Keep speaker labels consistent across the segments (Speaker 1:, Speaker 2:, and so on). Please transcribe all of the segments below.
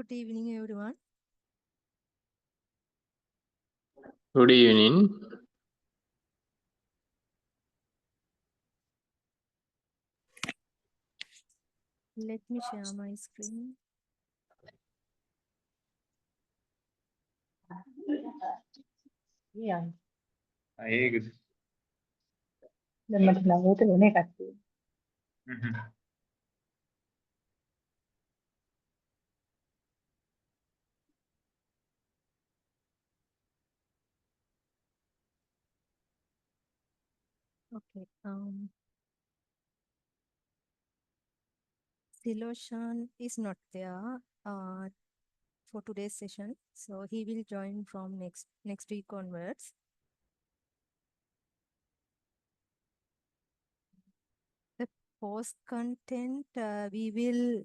Speaker 1: Good evening, everyone.
Speaker 2: Good evening.
Speaker 1: Let me share my screen.
Speaker 3: Yeah.
Speaker 2: Good.
Speaker 3: Then मतलब वो तो होने का थी.
Speaker 1: Okay. Siloshan is not there for today's session, so he will join from next week onwards. The post content we will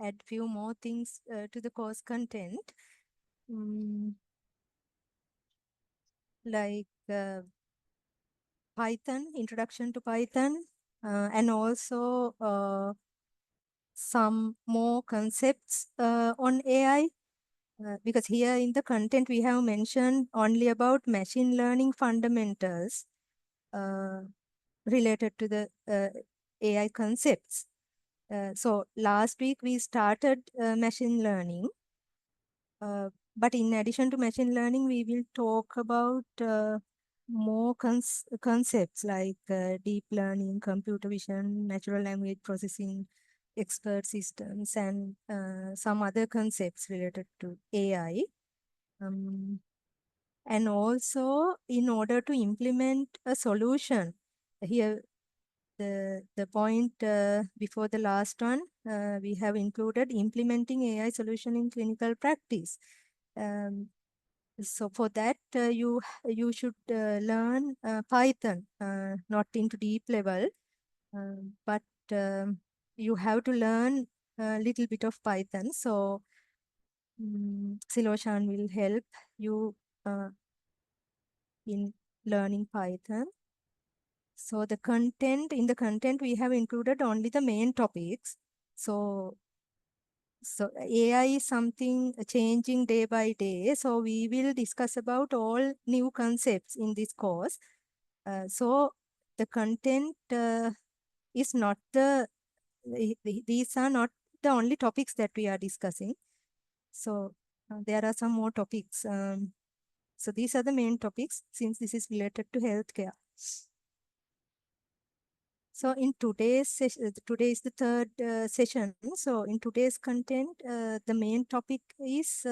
Speaker 1: add few more things to the course content, like Python, introduction to Python, and also some more concepts on AI. Because here in the content we have mentioned only about machine learning fundamentals related to the AI concepts. So last week we started machine learning, but in addition to machine learning, we will talk about more concepts like deep learning, computer vision, natural language processing, expert systems, and some other concepts related to AI. And also, in order to implement a solution, here the point before the last one, we have included implementing AI solution in clinical practice. So for that, you should learn Python, not into deep level, but you have to learn a little bit of Python. So Siloshan will help you in learning Python. So the content, in the content, we have included only the main topics. So AI is something changing day by day. So we will discuss about all new concepts in this course. So the content is not these are not the only topics that we are discussing. So there are some more topics. So these are the main topics since this is related to healthcare. So in today's session, today is the third session. So in today's content, the main topic is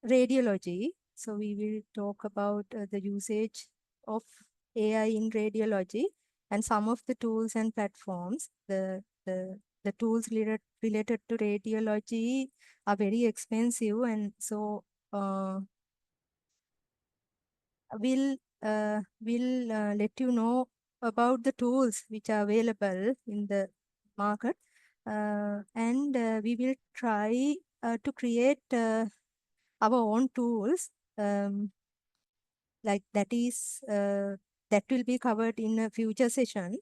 Speaker 1: radiology. So we will talk about the usage of AI in radiology and some of the tools and platforms. The tools related to radiology are very expensive, and so we'll let you know about the tools which are available in the market, and we will try to create our own tools, like that will be covered in a future session.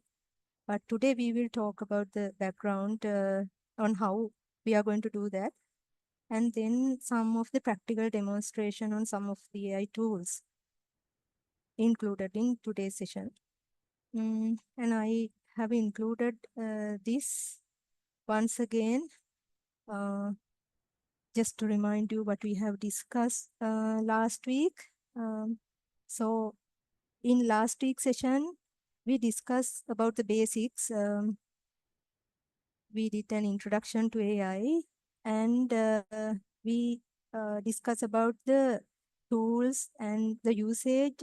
Speaker 1: But today we will talk about the background on how we are going to do that, and then some of the practical demonstration on some of the AI tools included in today's session. And I have included this once again, just to remind you what we have discussed last week. So in last week's session, we discussed about the basics. We did an introduction to AI, and we discussed about the tools and the usage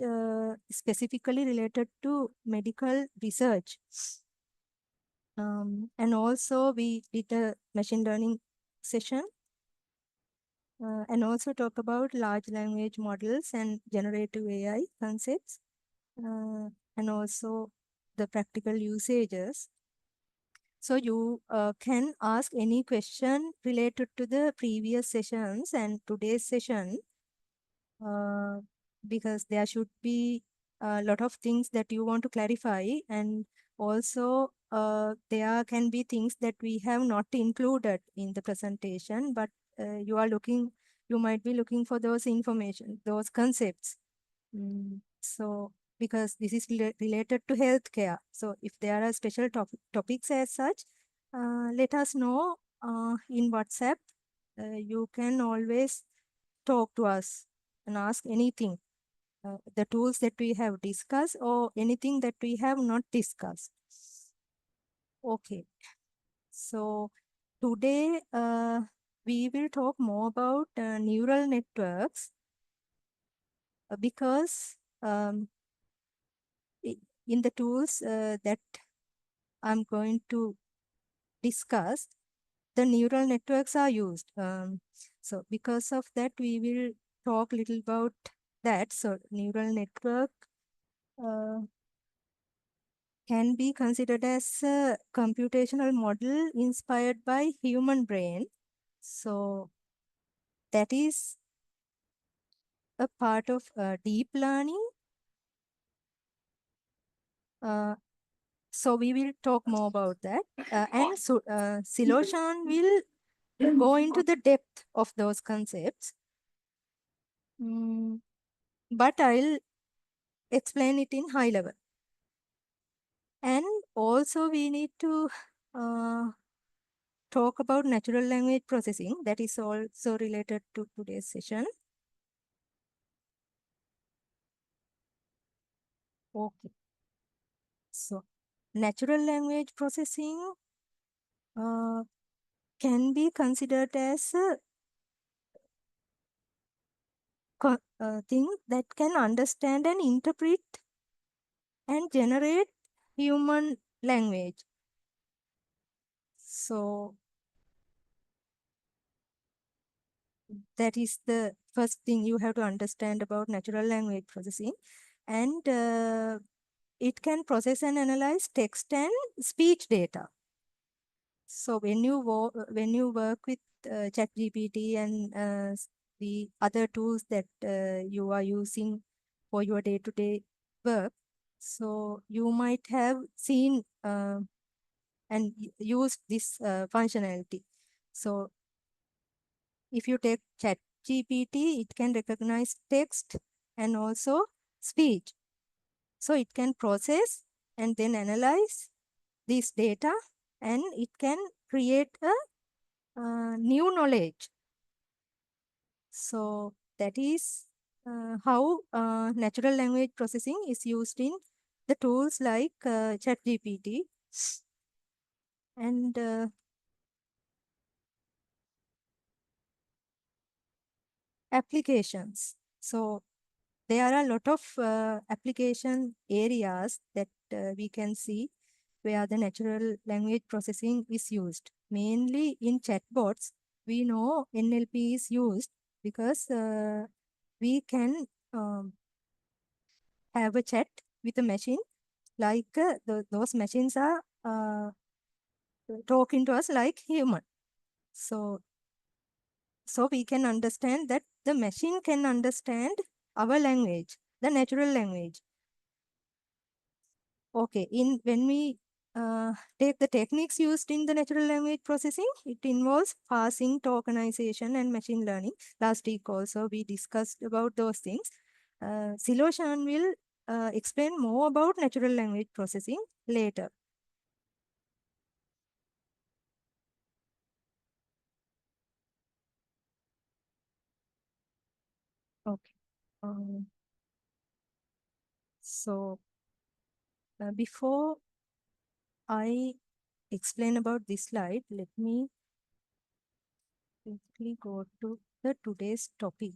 Speaker 1: specifically related to medical research. And also we did a machine learning session, and also talk about large language models and generative AI concepts, and also the practical usages. So you can ask any question related to the previous sessions and today's session, because there should be a lot of things that you want to clarify, and also there can be things that we have not included in the presentation, but you might be looking for those information, those concepts. So because this is related to healthcare. So if there are special topics as such, let us know in WhatsApp. You can always talk to us and ask anything. The tools that we have discussed or anything that we have not discussed. Okay, so today we will talk more about neural networks because in the tools that I'm going to discuss, the neural networks are used. So because of that, we will talk a little about that. So neural network can be considered as a computational model inspired by human brain. So that is a part of deep learning. So we will talk more about that. And so Siloshan will go into the depth of those concepts. But I'll explain it in high level. And also we need to talk about natural language processing. That is also related to today's session. Okay. So natural language processing can be considered as a thing that can understand and interpret and generate human language. So that is the first thing you have to understand about natural language processing. And it can process and analyze text and speech data. So when you work with ChatGPT and the other tools that you are using for your day-to-day work, so you might have seen and used this functionality. So if you take ChatGPT, it can recognize text and also speech. So it can process and then analyze this data, and it can create a new knowledge. So that is how natural language processing is used in the tools like ChatGPT. And applications. So there are a lot of application areas that we can see where the natural language processing is used. Mainly in chatbots, we know NLP is used because we can have a chat with a machine like those machines are talking to us like human. So we can understand that the machine can understand our language, the natural language. Okay, when we take the techniques used in the natural language processing, it involves parsing, tokenization, and machine learning. Last week also we discussed about those things. Siloshan will explain more about natural language processing later. Okay. So before I explain about this slide, let me quickly go to the today's topic.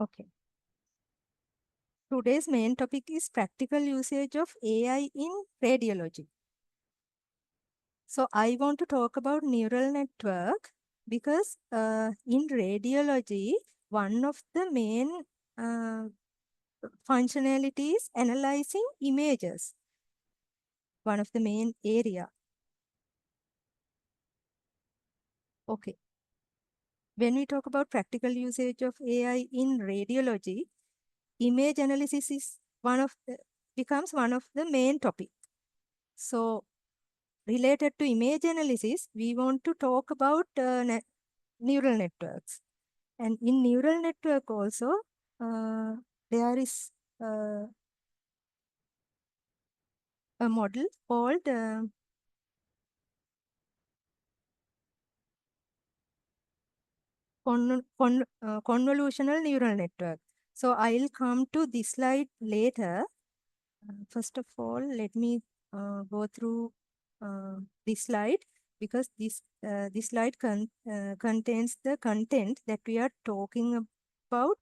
Speaker 1: Okay. Today's main topic is practical usage of AI in radiology. So I want to talk about neural network because in radiology, one of the main functionalities analyzing images, one of the main area. Okay. When we talk about practical usage of AI in radiology, image analysis is becomes one of the main topic. So related to image analysis, we want to talk about neural networks. And in neural network also, there is a model called convolutional neural network. So I'll come to this slide later. First of all, let me go through this slide because this slide contains the content that we are talking about,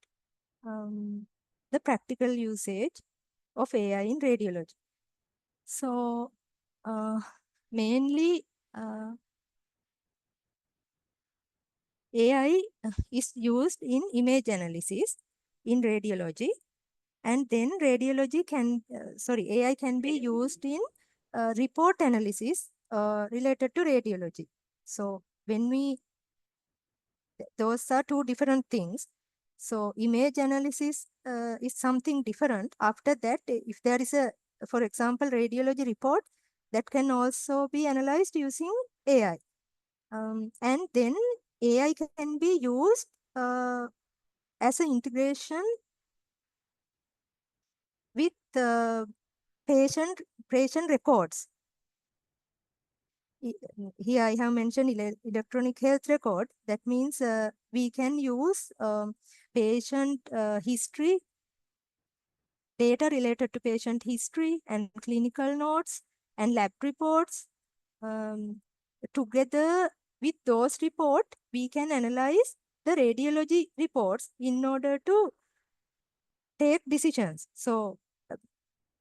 Speaker 1: the practical usage of AI in radiology. So mainly AI is used in image analysis in radiology, and then AI can be used in report analysis related to radiology. So those are two different things. So image analysis is something different. After that, if there is for example, radiology report, that can also be analyzed using AI. And then AI can be used as an integration with patient records. Here I have mentioned electronic health record. That means we can use patient history, data related to patient history and clinical notes and lab reports. Together with those reports, we can analyze the radiology reports in order to take decisions. So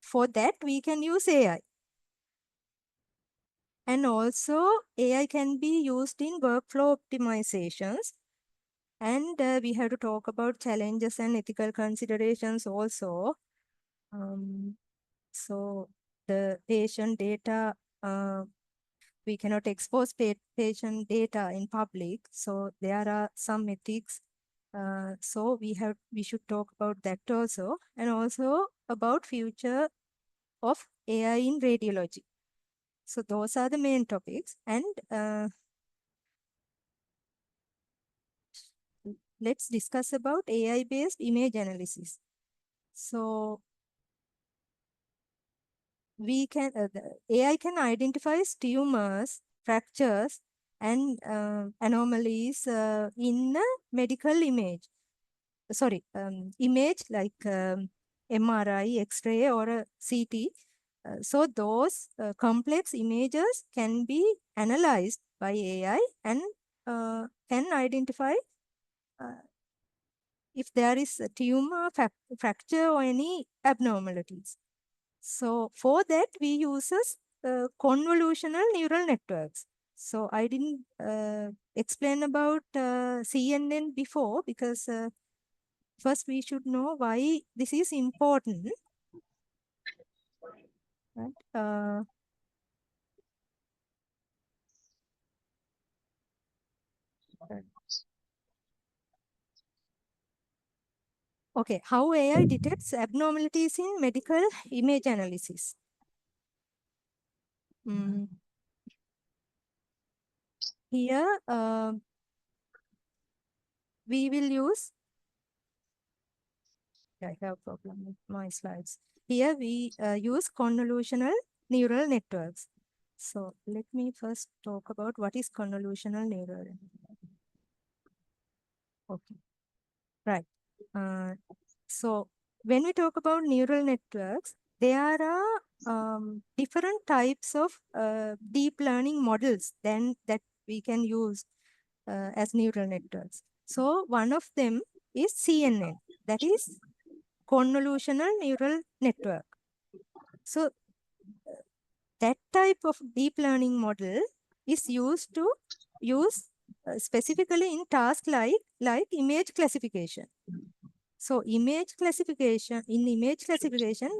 Speaker 1: for that, we can use AI. And also, AI can be used in workflow optimizations. And we have to talk about challenges and ethical considerations also. So the patient data, we cannot expose patient data in public. So there are some ethics. So we should talk about that also, and also about future of AI in radiology. So those are the main topics. And let's discuss about AI-based image analysis. So AI can identify tumors, fractures, and anomalies in a medical image. Sorry, image like MRI, X-ray, or a CT. So those complex images can be analyzed by AI and can identify if there is a tumor, fracture, or any abnormalities. So for that, we uses convolutional neural networks. So I didn't explain about CNN before because first we should know why this is important. Right? Okay, how AI detects abnormalities in medical image analysis. Here, we will use, I have a problem with my slides. Here we use convolutional neural networks. So let me first talk about what is convolutional neural. Okay, right. So when we talk about neural networks, there are different types of deep learning models that we can use as neural networks. So one of them is CNN, that is convolutional neural network. So that type of deep learning model is used to use specifically in tasks like image classification. So in image classification,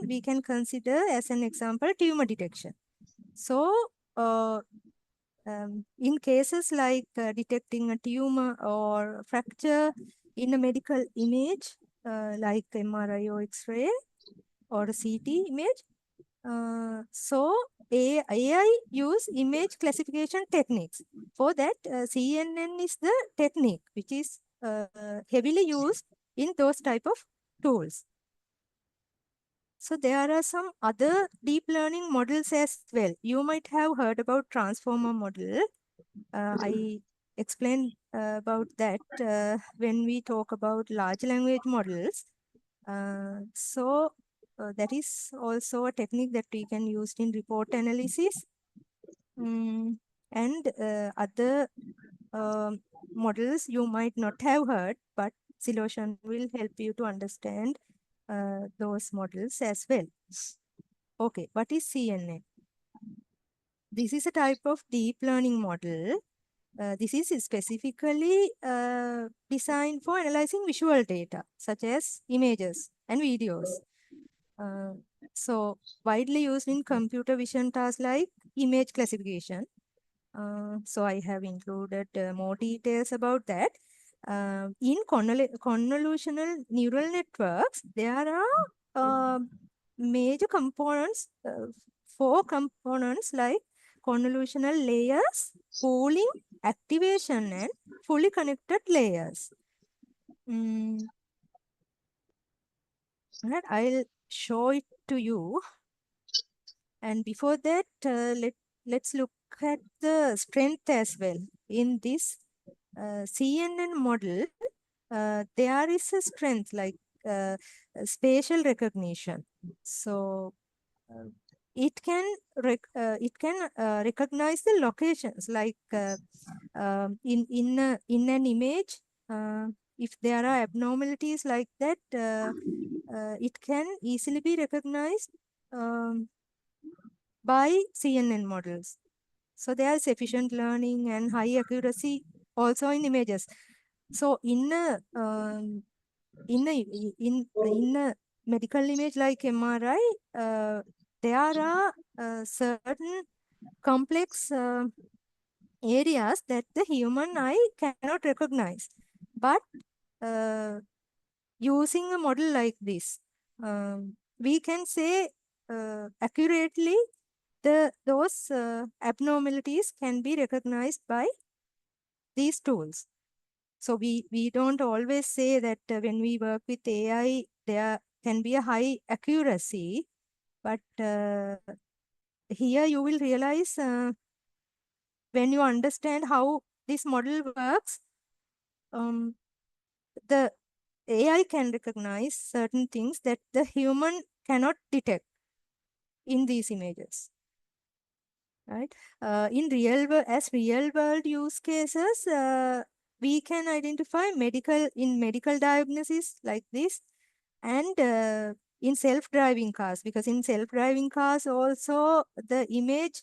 Speaker 1: we can consider as an example tumor detection. So in cases like detecting a tumor or fracture in a medical image, like MRI or X-ray or a CT image. So AI use image classification techniques. For that, CNN is the technique which is heavily used in those type of tools. So there are some other deep learning models as well. You might have heard about transformer model. I explained about that when we talk about large language models. That is also a technique that we can use in report analysis. And other um, models you might not have heard, but Solution will help you to understand those models as well. Okay, what is CNN? This is a type of deep learning model. This is specifically designed for analyzing visual data, such as images and videos. So widely used in computer vision tasks like image classification. So I have included more details about that. In convolutional neural networks, there are major components, four components like convolutional layers, pooling, activation, and fully connected layers. Right, I'll show it to you. And before that, let's look at the strength as well. In this CNN model, there is a strength like spatial recognition. So uh, it can recognize the locations like in an image. If there are abnormalities like that, it can easily be recognized by CNN models. So there is efficient learning and high accuracy also in images. So in a medical image like MRI, there are certain complex areas that the human eye cannot recognize. But using a model like this, we can say accurately those abnormalities can be recognized by these tools. So we don't always say that when we work with AI, there can be a high accuracy, but here you will realize when you understand how this model works, um, the AI can recognize certain things that the human cannot detect in these images. Right? In real world use cases, we can identify medical diagnosis like this, and in self-driving cars, because in self-driving cars also the image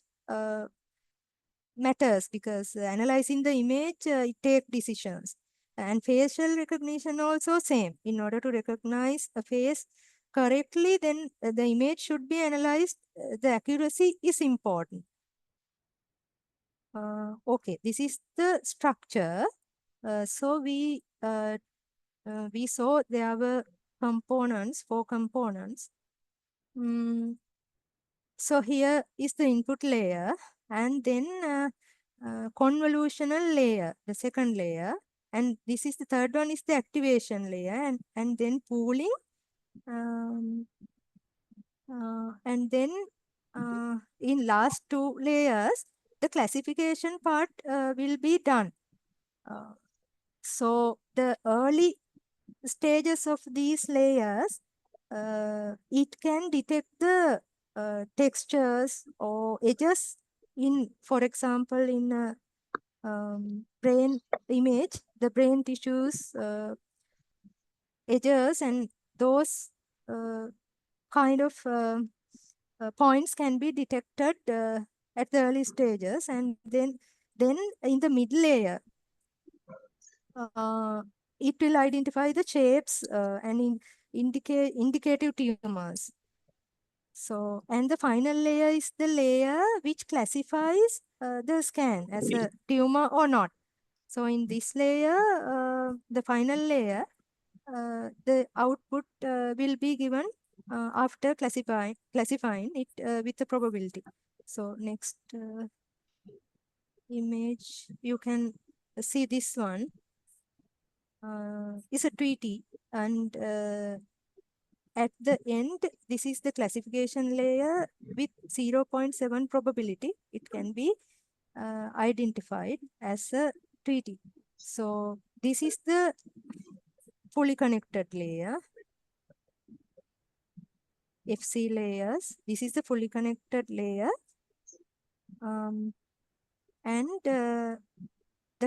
Speaker 1: matters, because analyzing the image, it take decisions. And facial recognition also same. In order to recognize a face correctly, then the image should be analyzed. The accuracy is important. Okay, this is the structure. So we saw there were components, four components. So here is the input layer, and then convolutional layer, the second layer, and this is the third one is the activation layer, and then pooling, um, and then in last two layers, the classification part will be done. So the early stages of these layers, it can detect the textures or edges in, for example, in a brain image, the brain tissues, edges, and those uh, kind of points can be detected at the early stages, and then in the mid layer, uh, it will identify the shapes and indicate indicative tumors. So, and the final layer is the layer which classifies the scan as a tumor or not. So in this layer, the final layer, the output will be given after classifying it with the probability. So next image, you can see this one is a treaty, and at the end, this is the classification layer with 0.7 probability. It can be identified as a treaty. So this is the fully connected layer, FC layers. This is the fully connected layer. And the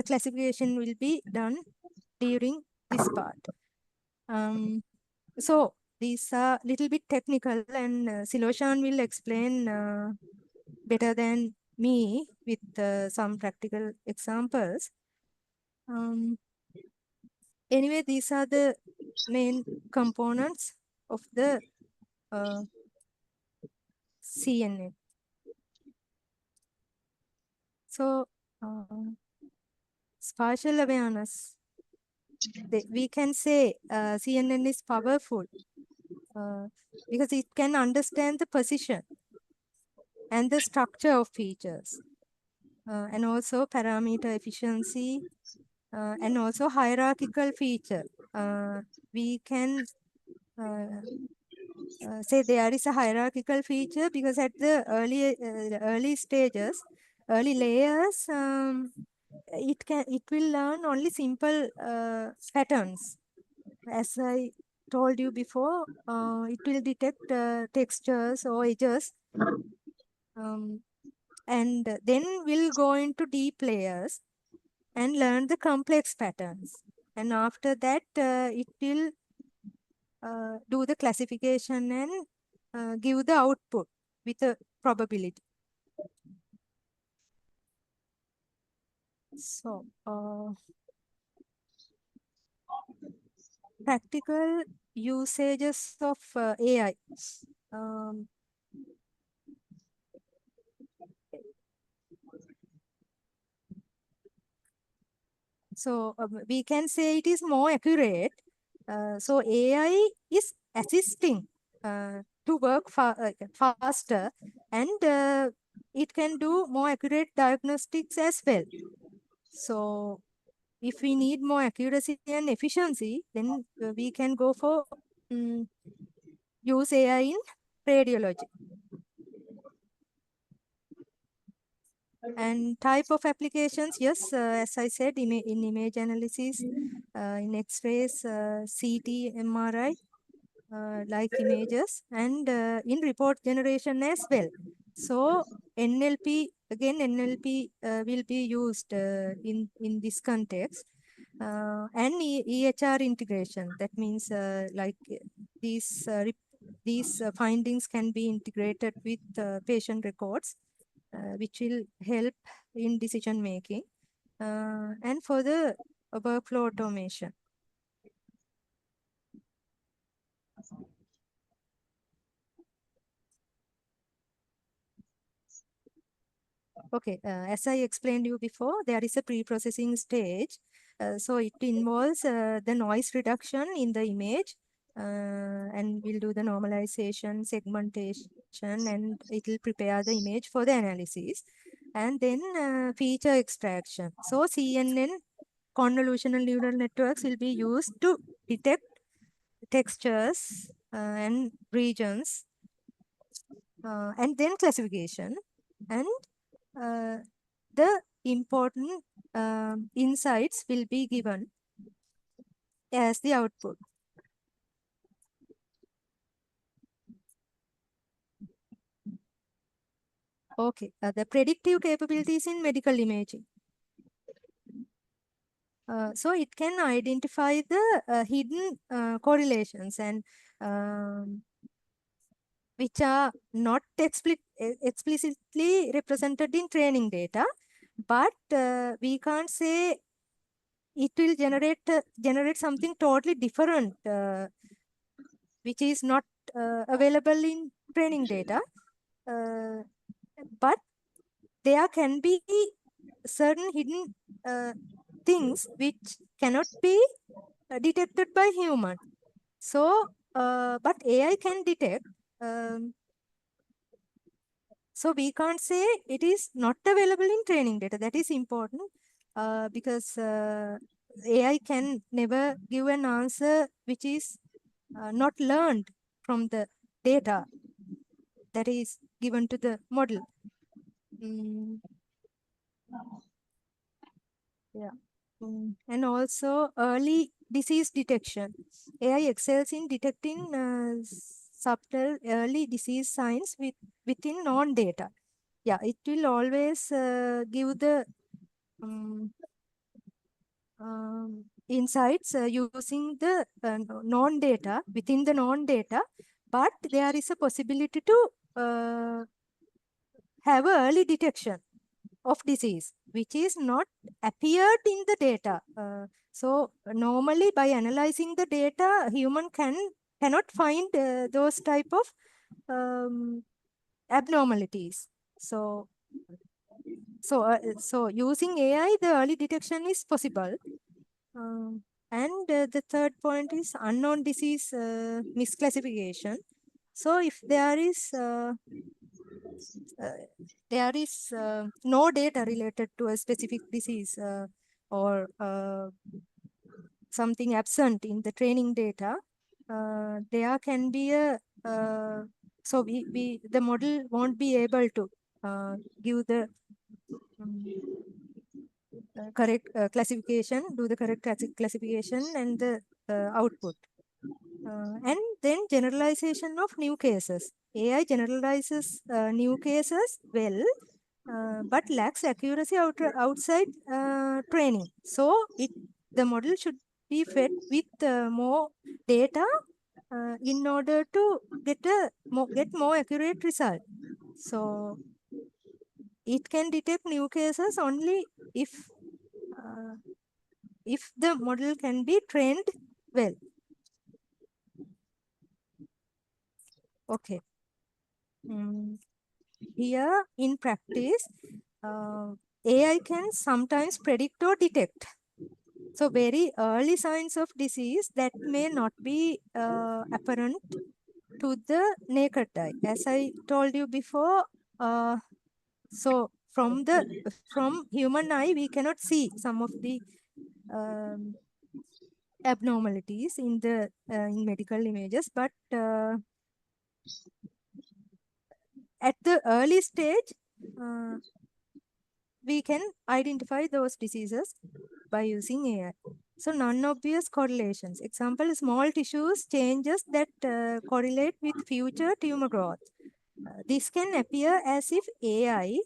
Speaker 1: classification will be done during this part. So these are little bit technical, and Siloshan will explain better than me with some practical examples. Anyway, these are the main components of the CNN. So spatial awareness, we can say CNN is powerful because it can understand the position and the structure of features, and also parameter efficiency, and also hierarchical feature. We can say there is a hierarchical feature because at the early stages, early layers, it will learn only simple patterns. As I told you before, it will detect textures or edges, and then we'll go into deep layers and learn the complex patterns. And after that, it will do the classification and give the output with a probability. So, practical usages of AI. Um, so we can say it is more accurate. So AI is assisting to work faster, and it can do more accurate diagnostics as well. So if we need more accuracy and efficiency, then we can go for use AI in radiology. And type of applications, yes, as I said, in image analysis, in X-rays, CT, MRI, like images, and in report generation as well. So NLP, again, NLP will be used in this context. And EHR integration, that means like these findings can be integrated with patient records, which will help in decision making, and for the workflow automation. Okay, as I explained you before, there is a pre-processing stage. So it involves the noise reduction in the image, and we'll do the normalization, segmentation, and it will prepare the image for the analysis. And then feature extraction. So CNN, convolutional neural networks, will be used to detect textures and regions, and then classification. And the important insights will be given as the output. Okay, the predictive capabilities in medical imaging. So it can identify the hidden correlations, and which are not explicitly represented in training data, but we can't say it will generate something totally different, which is not available in training data. But there can be certain hidden things which cannot be detected by human. So, but AI can detect. Um, so we can't say it is not available in training data. That is important because AI can never give an answer which is not learned from the data that is given to the model. Mm, yeah. And also early disease detection. AI excels in detecting subtle early disease signs within known data. Yeah, it will always give the um, insights using the known data within the known data, but there is a possibility to have early detection of disease which is not appeared in the data. So normally by analyzing the data, human cannot find those type of abnormalities. So using AI, the early detection is possible. And the third point is unknown disease misclassification. So if there is no data related to a specific disease or something absent in the training data, there can be a so we the model won't be able to give the um, correct classification, do the correct classification and the output. And then generalization of new cases. AI generalizes new cases well, but lacks accuracy outside training. So the model should be fed with more data in order to get more accurate result. So it can detect new cases only uh, if the model can be trained well. Okay. Here in practice, AI can sometimes predict or detect. So very early signs of disease that may not be apparent to the naked eye. As I told you before, so from human eye, we cannot see some of the um, abnormalities in the in medical images, but at the early stage, uh, we can identify those diseases by using AI. So non-obvious correlations. Example, small tissues changes that correlate with future tumor growth. This can appear as if AI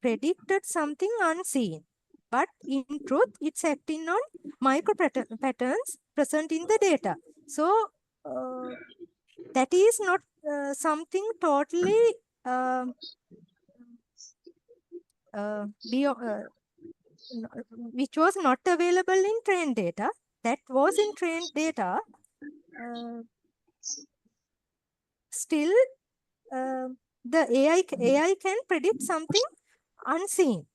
Speaker 1: predicted something unseen. But in truth, it's acting on micro patterns present in the data. So uh, that is not something totally um which was not available in trained data. That was in trained data. Uh, Still, uh, the AI can predict something unseen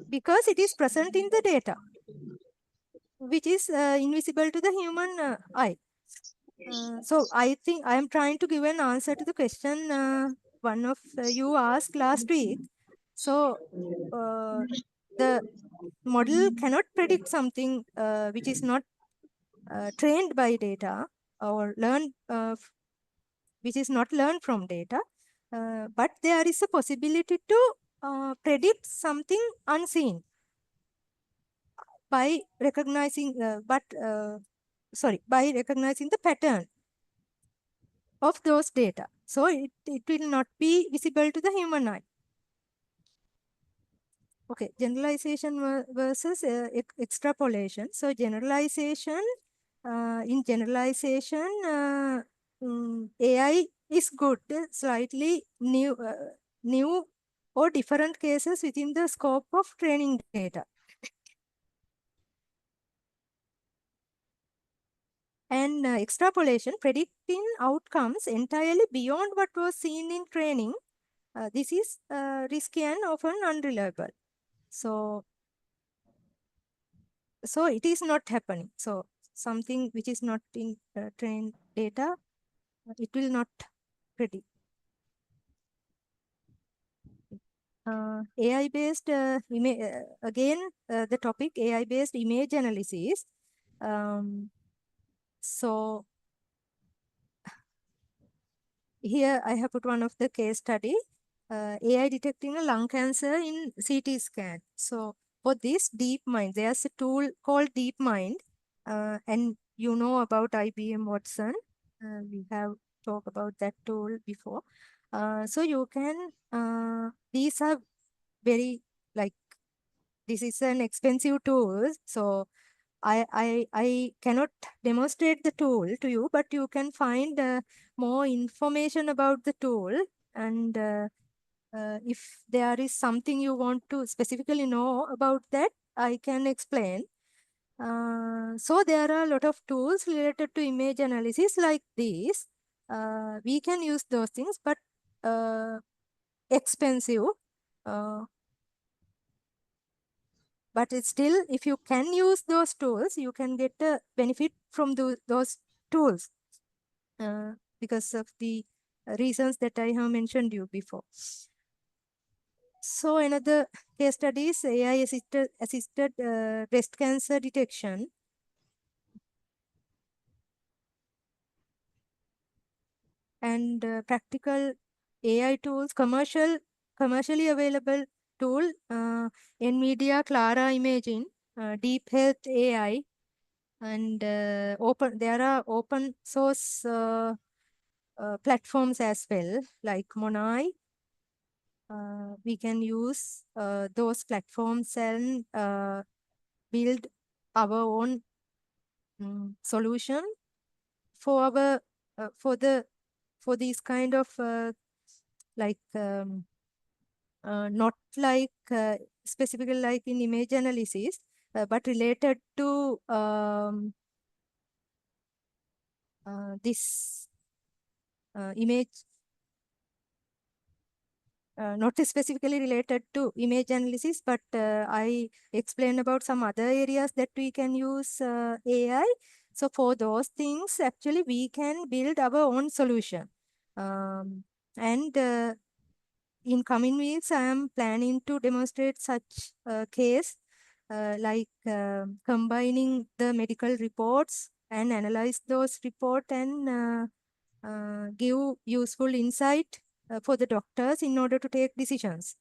Speaker 1: because it is present in the data, which is invisible to the human eye. So I think I am trying to give an answer to the question one of you asked last week. So the model cannot predict something which is not trained by data or learned which is not learned from data, but there is a possibility to predict something unseen by recognizing by recognizing the pattern of those data. So it will not be visible to the human eye. Okay, generalization versus extrapolation. So generalization, in generalization, AI is good, slightly new or different cases within the scope of training data. And extrapolation, predicting outcomes entirely beyond what was seen in training. This is risky and often unreliable. So So it is not happening. So something which is not in trained data, it will not predict. AI-based again, the topic AI-based image analysis. So here I have put one of the case study, AI detecting a lung cancer in CT scan. So for this DeepMind, there's a tool called DeepMind, and you know about IBM Watson. We have talked about that tool before. So you can, these are very like, this is an expensive tool. So I cannot demonstrate the tool to you, but you can find more information about the tool. And if there is something you want to specifically know about that, I can explain. So there are a lot of tools related to image analysis like this. We can use those things, but expensive. Uh, but it's still, if you can use those tools, you can get a benefit from those tools uh, because of the reasons that I have mentioned you before. So another case study is AI assisted breast cancer detection. And practical AI tools, commercially available tool, NVIDIA Clara Imaging, Deep Health AI, and there are open source platforms as well, like Monai. We can use those platforms and build our own solution for our for these kind of like not like specifically like in image analysis, but related to this image, not specifically related to image analysis, but I explained about some other areas that we can use AI. So for those things, actually, we can build our own solution. And in coming weeks, I am planning to demonstrate such a case, like combining the medical reports and analyze those reports and give useful insight for the doctors in order to take decisions.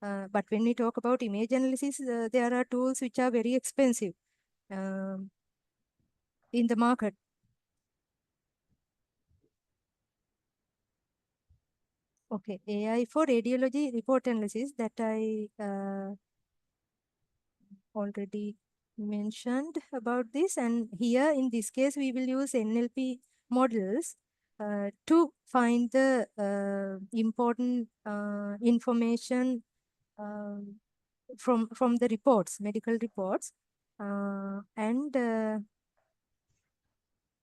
Speaker 1: But when we talk about image analysis, there are tools which are very expensive um, in the market. Okay, AI for radiology report analysis that I already mentioned about this. And here in this case, we will use NLP models to find the important information from the reports, medical reports. And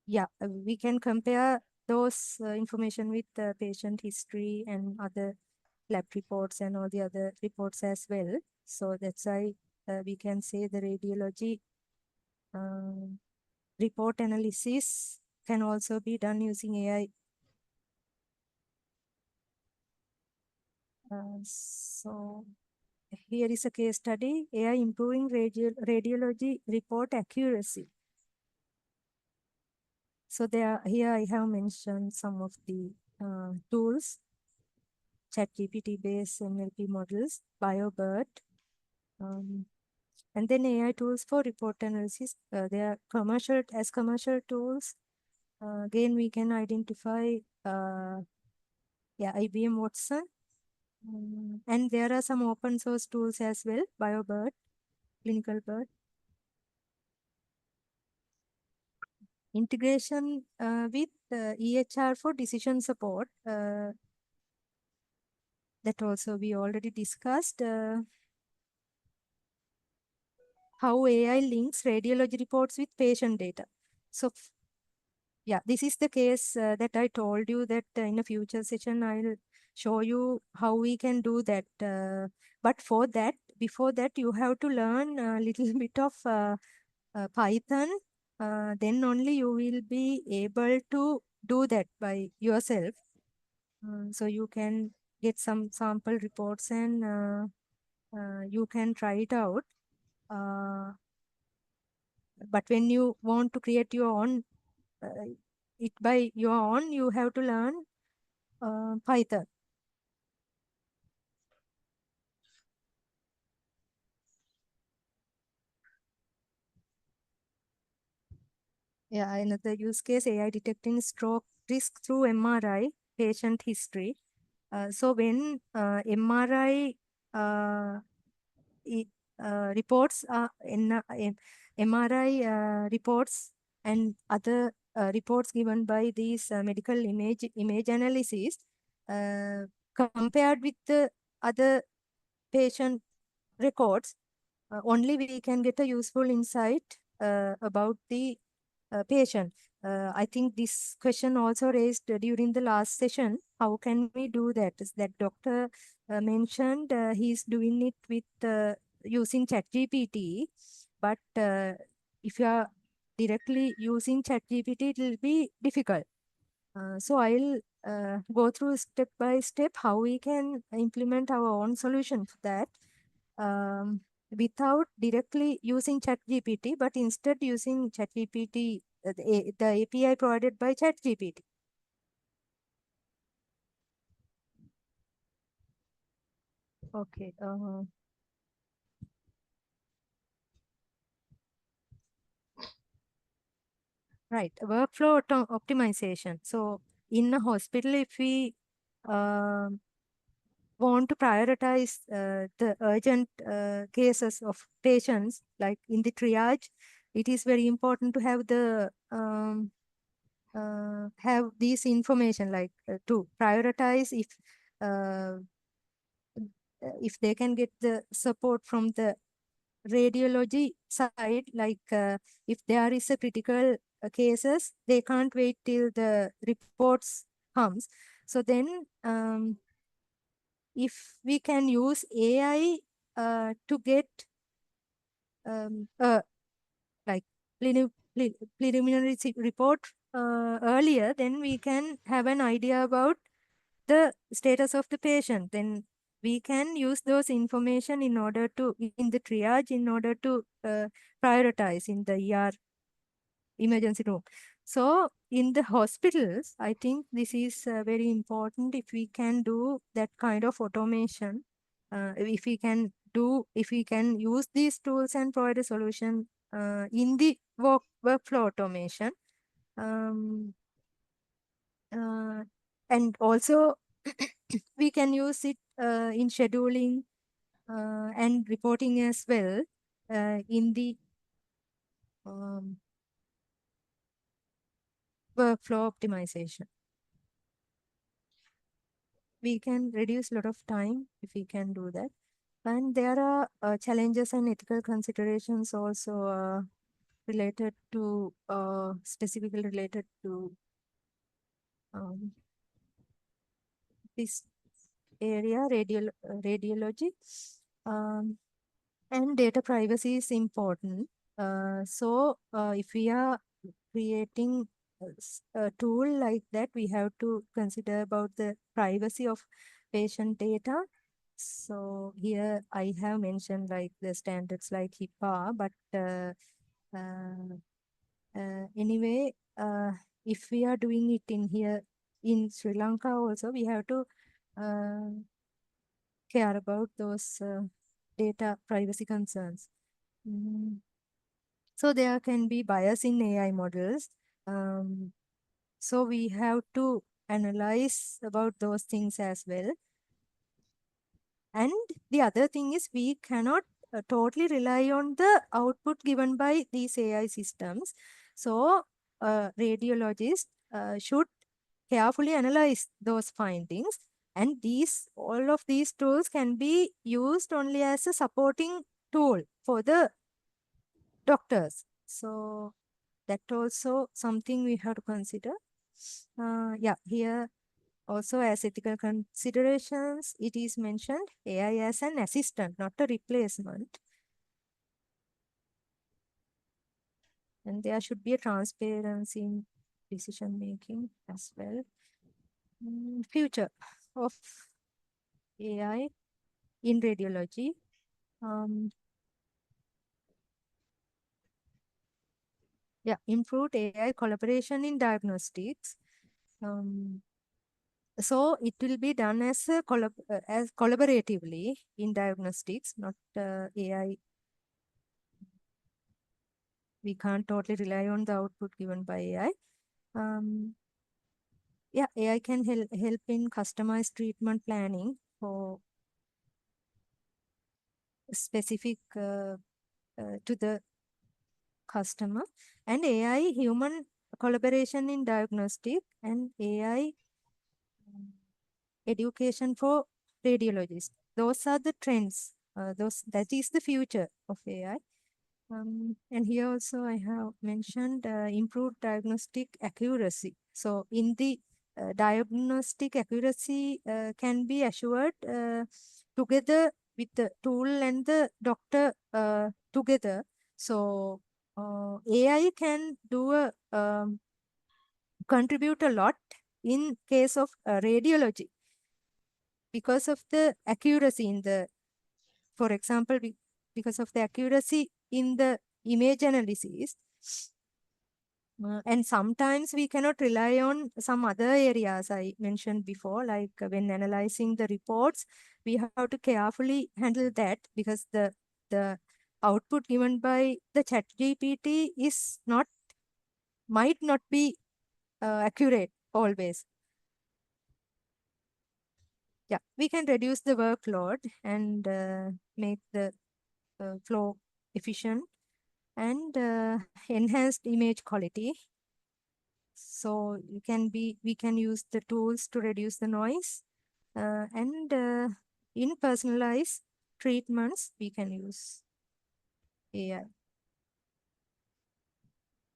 Speaker 1: yeah, we can compare those information with the patient history and other lab reports and all the other reports as well. So that's why we can say the radiology report analysis can also be done using AI. So here is a case study, AI improving radiology report accuracy. So here I have mentioned some of the tools, ChatGPT based NLP models, BioBert, and then AI tools for report analysis. They are commercial tools. Again, we can identify IBM Watson. And there are some open source tools as well, BioBert, ClinicalBert. Integration with EHR for decision support. That also we already discussed. How AI links radiology reports with patient data. So yeah, this is the case that I told you that in a future session, I'll show you how we can do that. But before that, you have to learn a little bit of Python, then only you will be able to do that by yourself. So you can get some sample reports and you can try it out. But when you want to create your own, it by your own, you have to learn Python. Yeah, another use case, AI detecting stroke risk through MRI patient history. So when MRI uh, i- reports MRI reports and other reports given by these medical image analysis uh, compared with the other patient records, only we can get a useful insight about the patient. I think this question also raised during the last session. How can we do that? Is that doctor mentioned he's doing it with using ChatGPT, but if you are directly using ChatGPT, it will be difficult. So I'll go through step by step how we can implement our own solution for that without directly using ChatGPT, but instead using ChatGPT, the API provided by ChatGPT. Okay. Right. Workflow optimization. So in a hospital, if we um want to prioritize the urgent cases of patients, like in the triage, it is very important to have the have these information, like to prioritize uh, if they can get the support from the radiology side, like if there is a critical cases, they can't wait till the reports comes. So then if we can use AI to get like preliminary report earlier, then we can have an idea about the status of the patient. Then we can use those information in order to, in the triage, in order to prioritize in the ER emergency room. So in the hospitals, I think this is very important if we can do that kind of automation. If we can use these tools and provide a solution in the workflow automation. Um, uh, and also we can use it in scheduling and reporting as well in the um, workflow optimization. We can reduce a lot of time if we can do that. And there are challenges and ethical considerations also related to, specifically related to um, this area, radiology. Um, and data privacy is important. So if we are creating a tool like that, we have to consider about the privacy of patient data. So here I have mentioned like the standards like HIPAA, but uh, anyway, if we are doing it in here in Sri Lanka also, we have to uh, care about those data privacy concerns. Mm. So there can be bias in AI models. Um, so we have to analyze about those things as well. And the other thing is we cannot totally rely on the output given by these AI systems. So radiologists should carefully analyze those findings. And all of these tools can be used only as a supporting tool for the doctors. So that also something we have to consider. Yeah, here also as ethical considerations, it is mentioned AI as an assistant, not a replacement. And there should be a transparency in decision making as well. Future of AI in radiology. Um, improved AI collaboration in diagnostics. So it will be done as as collaboratively in diagnostics, not AI. We can't totally rely on the output given by AI. AI can help in customized treatment planning for specific to the customer, and AI human collaboration in diagnostic, and AI education for radiologists. Those are the trends. That is the future of AI. And here also I have mentioned improved diagnostic accuracy. So in the diagnostic accuracy can be assured together with the tool and the doctor together. So AI can do a contribute a lot in case of radiology because of the accuracy in the, for example, because of the accuracy in the image analysis. And sometimes we cannot rely on some other areas I mentioned before, like when analyzing the reports, we have to carefully handle that because the output given by the chat GPT is not, might not be accurate always. Yeah, we can reduce the workload and make the flow efficient and enhanced image quality. So we can use the tools to reduce the noise and in personalized treatments, we can use AI.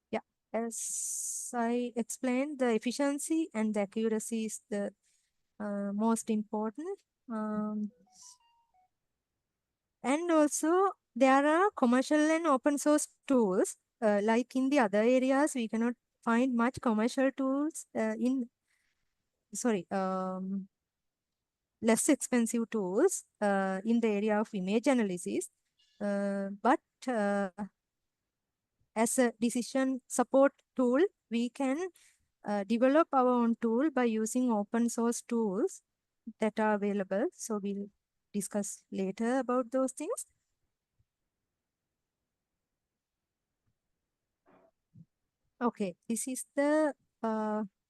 Speaker 1: Yeah, as I explained, the efficiency and the accuracy is the most important. And also there are commercial and open source tools. Like in the other areas, we cannot find much commercial tools less expensive tools in the area of image analysis. But as a decision support tool, we can develop our own tool by using open source tools that are available. So we'll discuss later about those things. Okay, this is the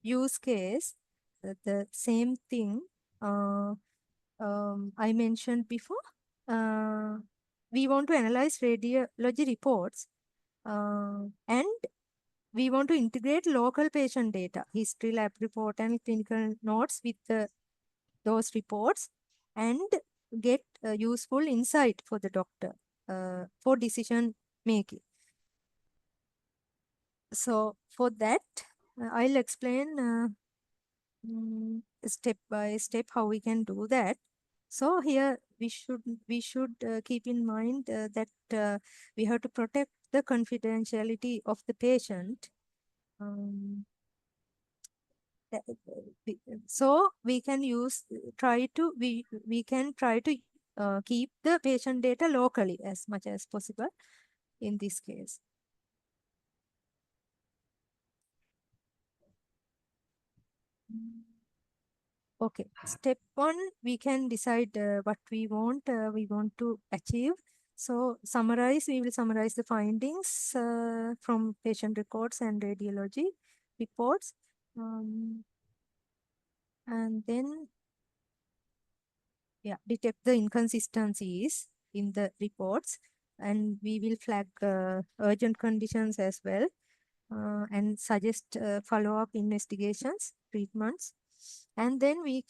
Speaker 1: use case, the same thing I mentioned before. We want to analyze radiology reports and we want to integrate local patient data, history, lab report, and clinical notes with those reports and get useful insight for the doctor for decision making. So for that, I'll explain step by step how we can do that. So here we should keep in mind that we have to protect the confidentiality of the patient. So we can try to keep the patient data locally as much as possible in this case. Okay, step one, we can decide what we want to achieve. So we will summarize the findings from patient records and radiology reports. And then, detect the inconsistencies in the reports. And we will flag urgent conditions as well and suggest follow-up investigations, treatments. And then we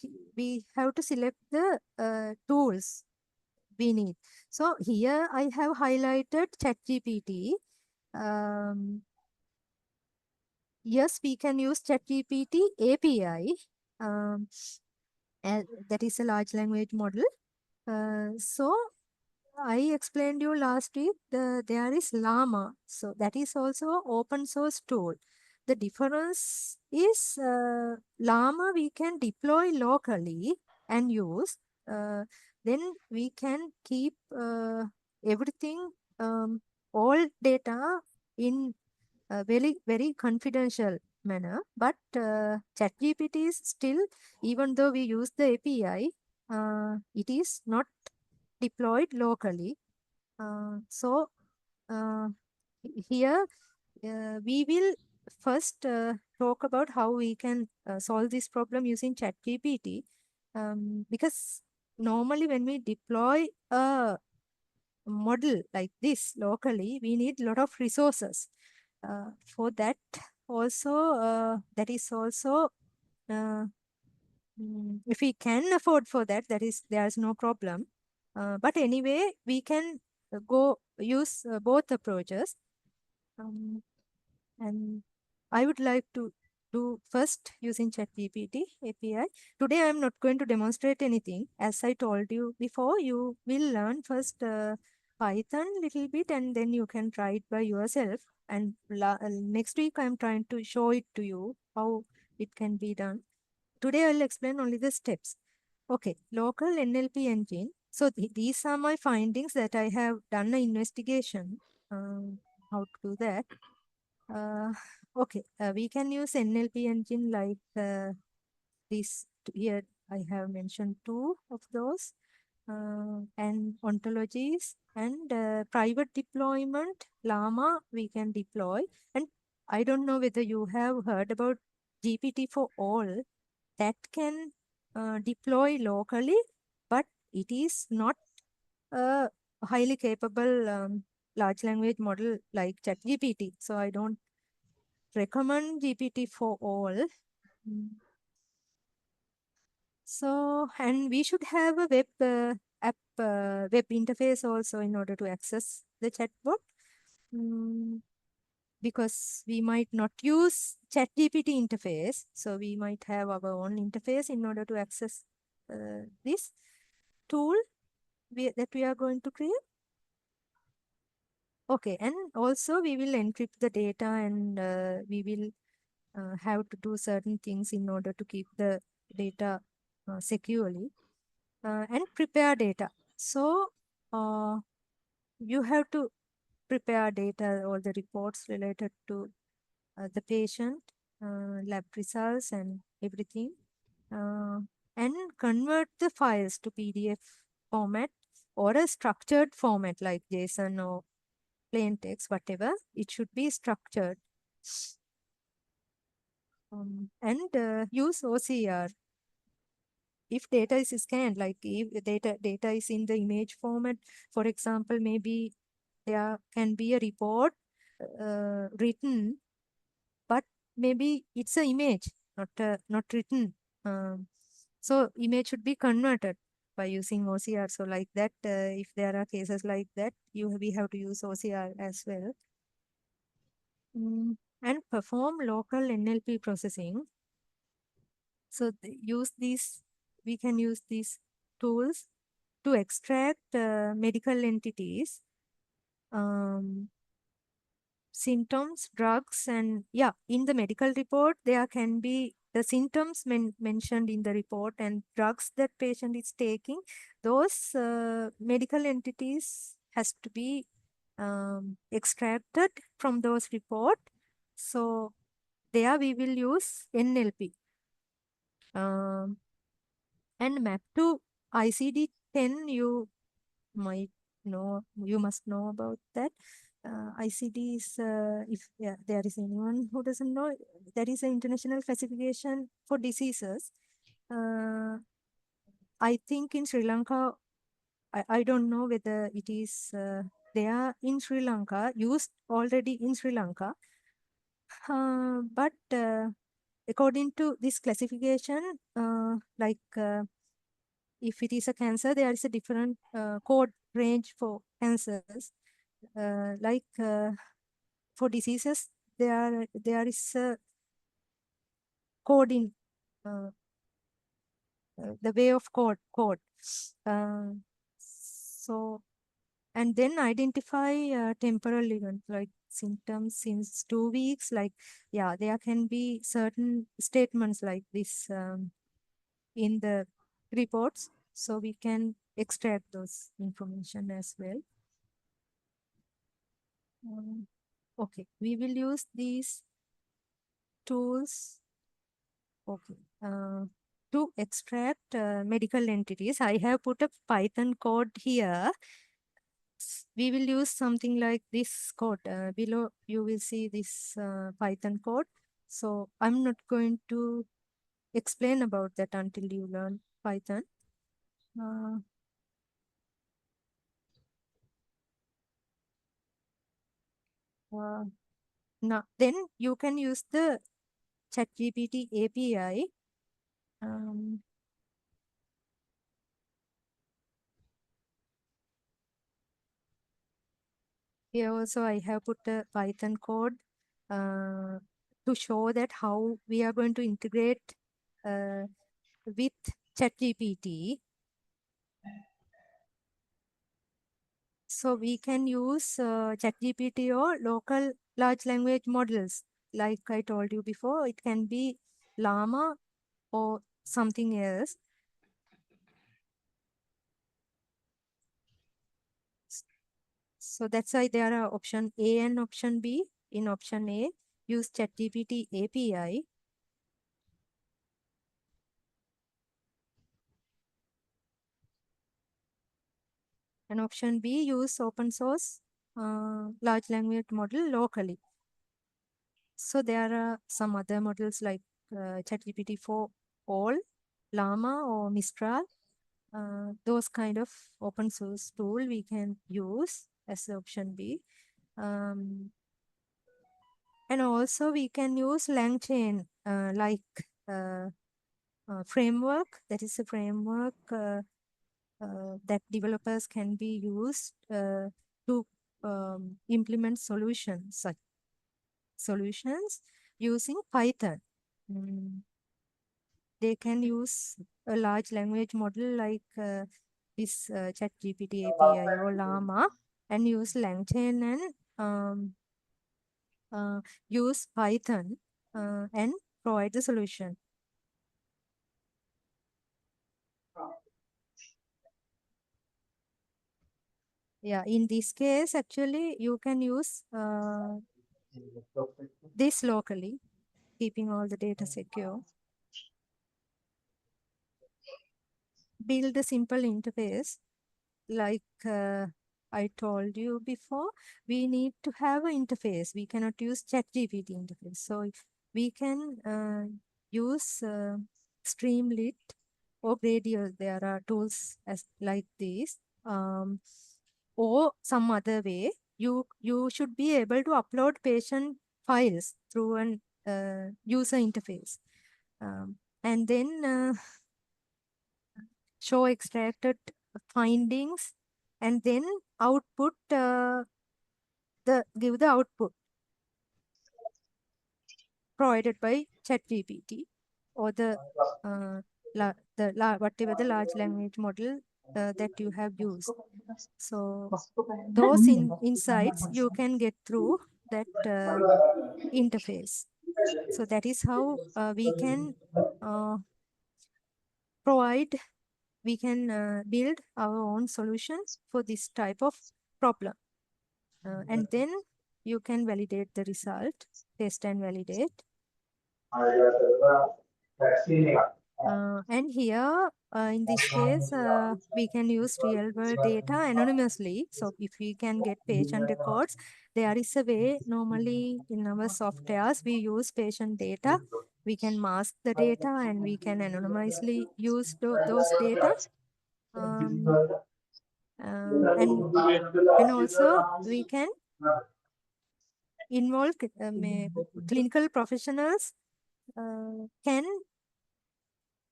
Speaker 1: have to select the tools we need. So here I have highlighted ChatGPT. Yes, we can use ChatGPT API. And that is a large language model. So I explained you last week, there is Llama. So that is also open source tool. The difference is Llama we can deploy locally and use. Uh, then we can keep everything, all data in a very confidential manner. But ChatGPT is still, even though we use the API, it is not deployed locally. So uh, here we will first talk about how we can solve this problem using ChatGPT, because normally when we deploy a model like this locally, we need a lot of resources. For that also, that is also uh, if we can afford for that, there's no problem. But anyway, we can go use both approaches. Um, and I would like to do first using ChatGPT API. Today, I'm not going to demonstrate anything. As I told you before, you will learn first Python little bit, and then you can try it by yourself. And next week, I'm trying to show it to you how it can be done. Today, I'll explain only the steps. Okay, local NLP engine. So these are my findings that I have done an investigation. How to do that. Uh, okay, we can use NLP engine like this. Here I have mentioned two of those, and ontologies and private deployment. Llama we can deploy, and I don't know whether you have heard about GPT for all that can deploy locally, but it is not a highly capable large language model like ChatGPT. So I don't recommend GPT for all. Mm. So, and we should have a web interface also in order to access the chatbot. Because we might not use ChatGPT interface, so we might have our own interface in order to access this tool that we are going to create. Okay, and also we will encrypt the data, and we will have to do certain things in order to keep the data securely, and prepare data. So you have to prepare data, all the reports related to the patient, lab results and everything, and convert the files to PDF format or a structured format like JSON or plain text, whatever. It should be structured. And use OCR. If data is scanned, like if data is in the image format, for example, maybe there can be a report written, but maybe it's an image, not written. So image should be converted by using OCR. So like that, if there are cases like that, we have to use OCR as well. And perform local NLP processing. So we can use these tools to extract medical entities, um, symptoms, drugs, and yeah, in the medical report, there can be the symptoms mentioned in the report and drugs that patient is taking. Those medical entities has to be extracted from those report. So there we will use NLP. And map to ICD-10, you must know about that. ICD is, if there is anyone who doesn't know, that is an international classification for diseases. I think in Sri Lanka, I don't know whether it is there in Sri Lanka, used already in Sri Lanka. But according to this classification, if it is a cancer, there is a different code range for cancers. For diseases, there is a code in the way of code. So and then identify temporal events like symptoms since 2 weeks. Like, yeah, there can be certain statements like this in the reports, so we can extract those information as well. Okay, we will use these tools. Okay. To extract medical entities, I have put a Python code here. We will use something like this code. Below, you will see this Python code. So I'm not going to explain about that until you learn Python. Uh, now, then you can use the ChatGPT API. Here also I have put a Python code to show that how we are going to integrate with ChatGPT. So we can use ChatGPT or local large language models. Like I told you before, it can be Llama or something else. So that's why there are option A and option B. In option A, use ChatGPT API. And option B, use open source large language model locally. So there are some other models like ChatGPT for all, Llama or Mistral. Those kind of open source tool we can use as option B. And also we can use LangChain like framework. That is a framework that developers can be used to implement solutions using Python. They can use a large language model like this ChatGPT API or Llama and use LangChain and use Python and provide the solution. Yeah, in this case, actually, you can use this locally, keeping all the data secure. Build a simple interface like I told you before, we need to have an interface. We cannot use ChatGPT interface. So we can use Streamlit or Radial. There are tools as like this, or some other way. You should be able to upload patient files through an user interface, and then show extracted findings, and then output give the output provided by ChatGPT or whatever the large language model that you have used. So those insights you can get through that interface. So that is how we can build our own solution for this type of problem. And then you can validate the result, test and validate. And here, in this case, we can use real world data anonymously. So if we can get patient records, there is a way. Normally in our softwares, we use patient data. We can mask the data and we can anonymously use those data. And also we can involve clinical professionals can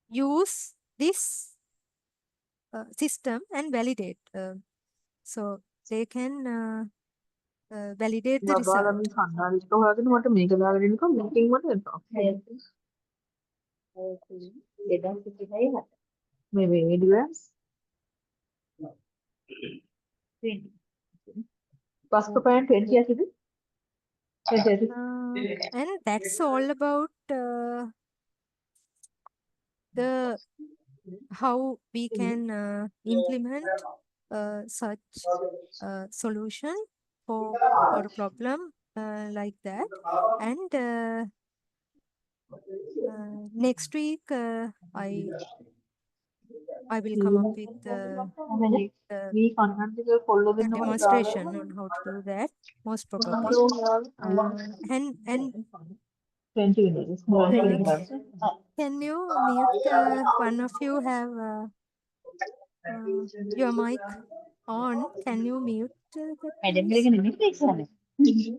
Speaker 1: use this system and validate. So they can validate the
Speaker 3: බබාලා
Speaker 1: result.
Speaker 3: මේ කන්නාඩික හොයාගෙන මට මේක දාගෙන ඉන්නකම් meeting වල එනවා. මේ videos Vascopan 20 actually. 20.
Speaker 1: And that's all about the how we can implement such solution for a problem like that. And next week I will come up with
Speaker 3: We constantly follow
Speaker 1: the
Speaker 3: the
Speaker 1: demonstration on how to do that most probably. And
Speaker 3: 20 minutes.
Speaker 1: can you mute one of you have your mic on? Can you mute that, please?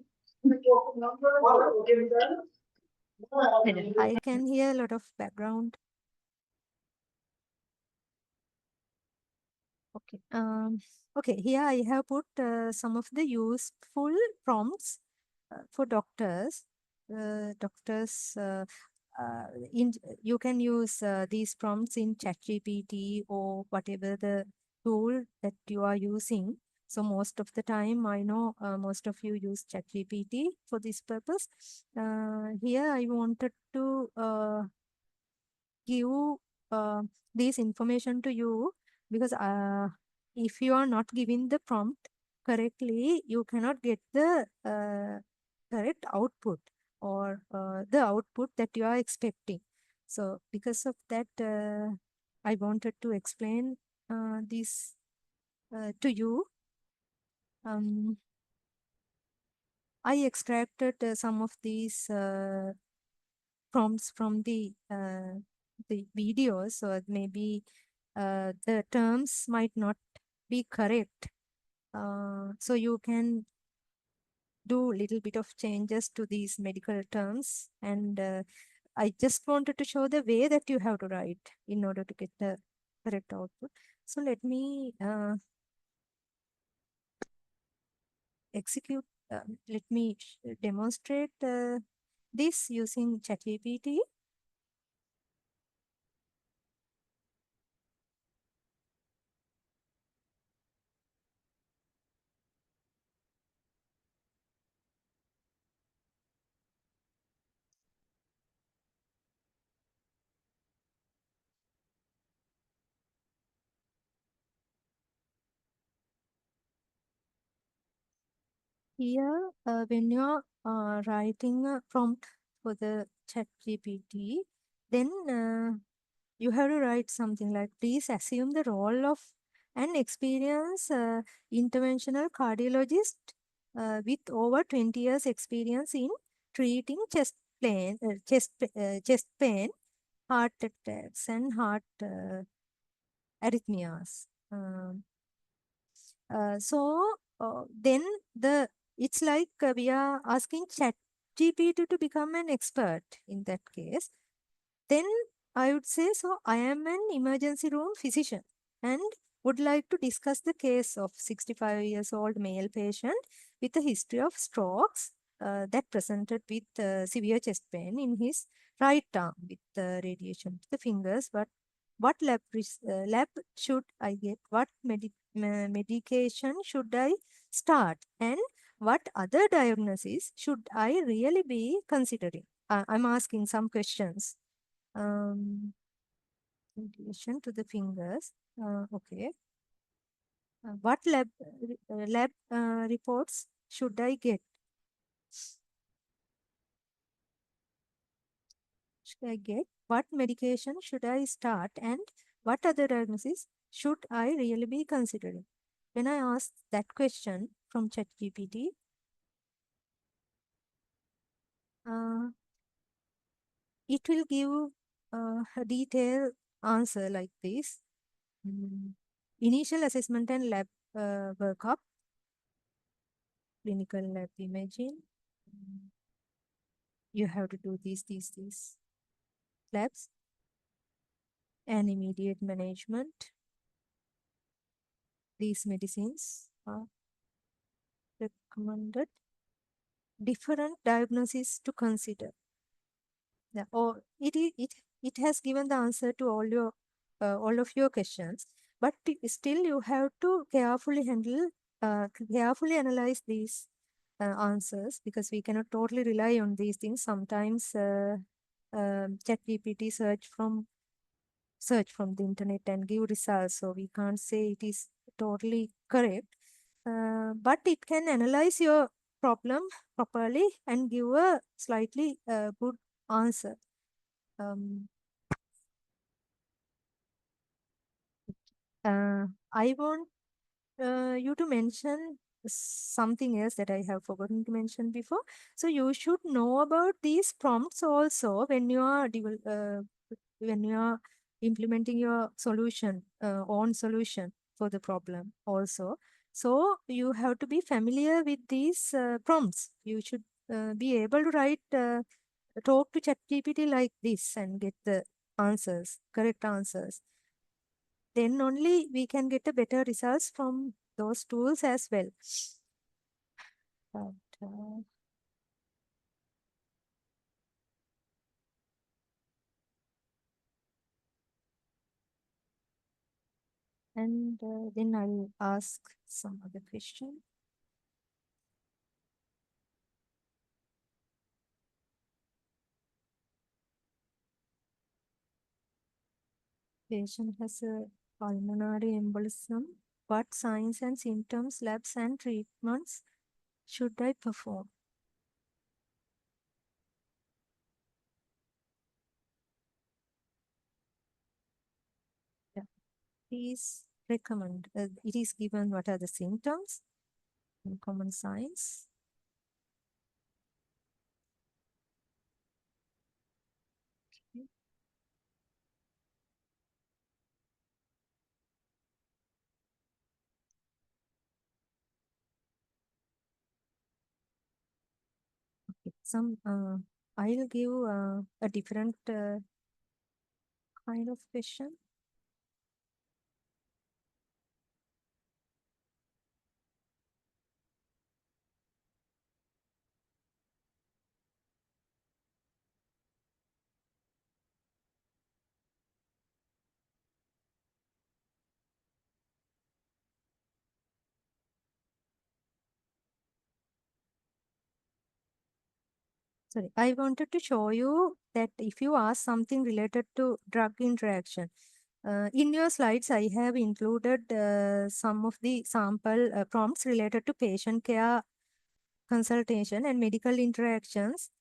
Speaker 1: I can hear a lot of background. Okay. Okay. Here I have put some of the useful prompts for doctors. Doctors, you can use these prompts in ChatGPT or whatever the tool that you are using. So most of the time, I know most of you use ChatGPT for this purpose. Here I wanted to give this information to you because if you are not giving the prompt correctly, you cannot get the correct output or the output that you are expecting. So because of that, I wanted to explain this to you. I extracted some of these prompts from the videos, so maybe the terms might not be correct. So you can do a little bit of changes to these medical terms. And I just wanted to show the way that you have to write in order to get the correct output. So let me execute, let me demonstrate this using ChatGPT. Here, when you're writing a prompt for the ChatGPT, then you have to write something like, please assume the role of an experienced interventional cardiologist with over 20 years experience in treating chest pain, heart attacks, and heart arrhythmias. Then it's like we are asking ChatGPT to become an expert in that case. Then I would say, so I am an emergency room physician and would like to discuss the case of 65 years old male patient with a history of strokes that presented with severe chest pain in his right arm with radiation to the fingers. But what lab should I get? What medication should I start? And what other diagnosis should I really be considering? I'm asking some questions. Radiation to the fingers. Okay. What lab reports should I get? Should I get? What medication should I start? And what other diagnosis should I really be considering? When I ask that question from ChatGPT, it will give a detailed answer like this. Initial assessment and lab workup, clinical lab imaging. You have to do these labs and immediate management. These medicines are recommended. Different diagnoses to consider. Yeah, or it has given the answer to all of your questions, but still you have to carefully handle carefully analyze these answers, because we cannot totally rely on these things. Sometimes ChatGPT search from the internet and give results, so we can't say it is totally correct. But it can analyze your problem properly and give a slightly good answer. I want you to mention something else that I have forgotten to mention before. So you should know about these prompts also when you are when you are implementing your solution, own solution for the problem also. So you have to be familiar with these prompts. You should be able to talk to ChatGPT like this and get the answers, correct answers. Then only we can get a better results from those tools as well. But, and then I'll ask some other question. Patient has a pulmonary embolism. What signs and symptoms, labs and treatments should I perform? Yeah. Please recommend. It is given what are the symptoms and common signs. Okay. Some I'll give a different kind of question. Sorry, I wanted to show you that if you ask something related to drug interaction, in your slides, I have included some of the sample prompts related to patient care consultation and medical interactions,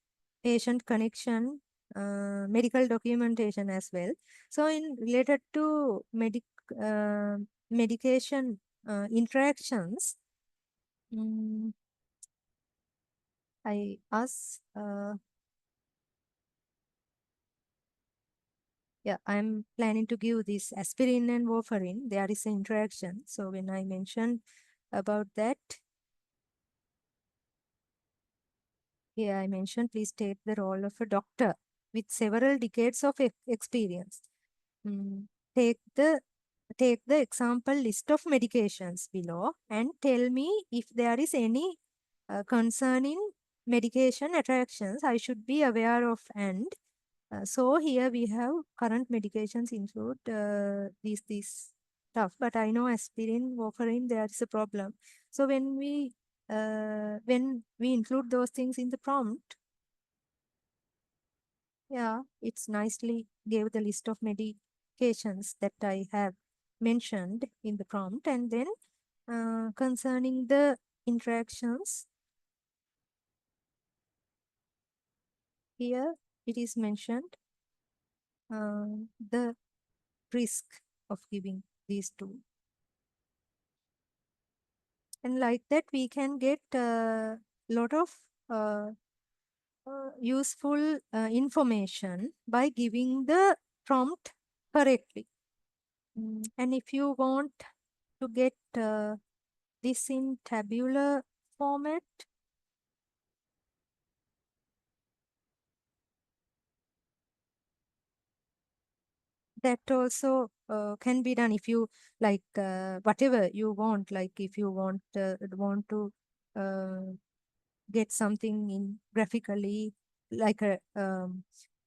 Speaker 1: patient connection, medical documentation as well. So in related to uh, medication interactions, I ask yeah, I'm planning to give this aspirin and warfarin. There is an interaction. So when I mentioned about that, here I mentioned please take the role of a doctor with several decades of experience. Mm, Take the example list of medications below and tell me if there is any concerning medication attractions I should be aware of, and so here we have current medications include these stuff, but I know aspirin, warfarin, there is a problem. So when we include those things in the prompt, yeah, it's nicely gave the list of medications that I have mentioned in the prompt, and then concerning the interactions, here it is mentioned the risk of giving these two. And like that, we can get a lot of useful information by giving the prompt correctly. And if you want to get this in tabular format, that also can be done if you like whatever you want. Like if you want to get something in graphically, like a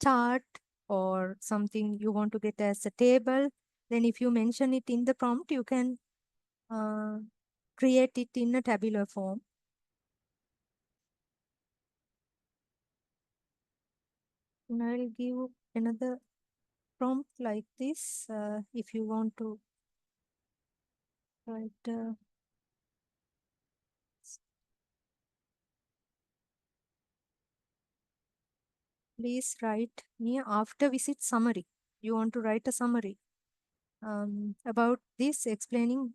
Speaker 1: chart or something you want to get as a table, then if you mention it in the prompt, you can create it in a tabular form. And I'll give another prompt like this if you want to write please write me after visit summary. You want to write a summary about this, explaining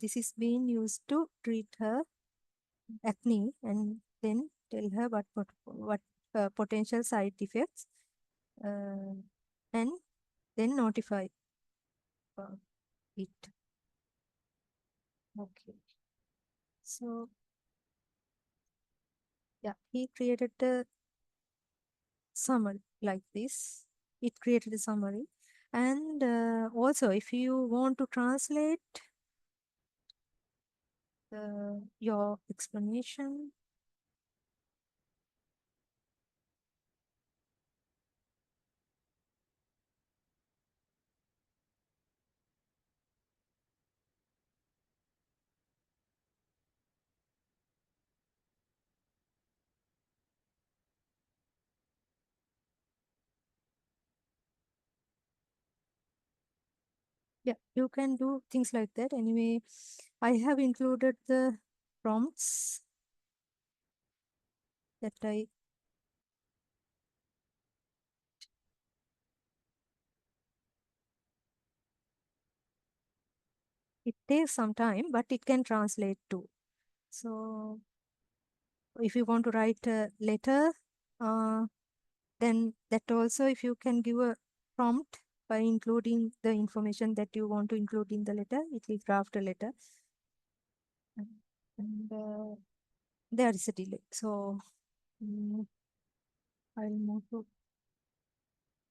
Speaker 1: this is being used to treat her acne, and then tell her what potential side effects, and then notify it. Okay. So yeah, he created a summary like this. It created a summary. And also, if you want to translate your explanation, yeah, you can do things like that. Anyway, I have included the prompts that it takes some time, but it can translate too. So if you want to write a letter, then that also, if you can give a prompt by including the information that you want to include in the letter, it will draft a letter. And there is a delay. So I'll move to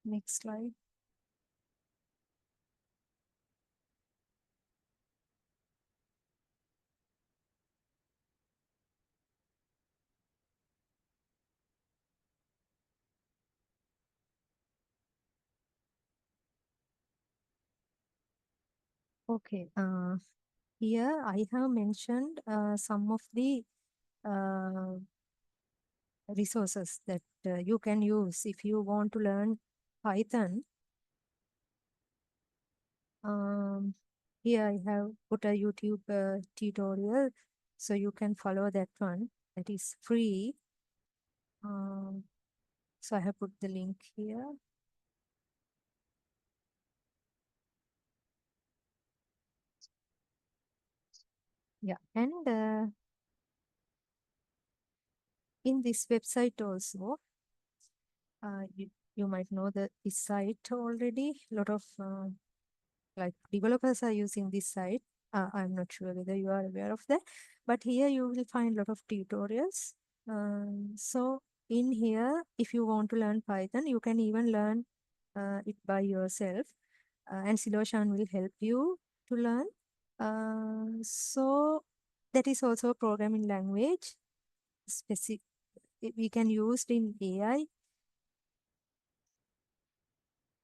Speaker 1: next slide. Okay. Here I have mentioned some of the resources that you can use if you want to learn Python. Here I have put a YouTube tutorial, so you can follow that one. That is free. So I have put the link here. Yeah, and in this website also, you might know this site already. A lot of like developers are using this site. I'm not sure whether you are aware of that, but here you will find a lot of tutorials. So in here, if you want to learn Python, you can even learn it by yourself, and Siloshan will help you to learn. So that is also a programming language. Specific, we can use it in AI.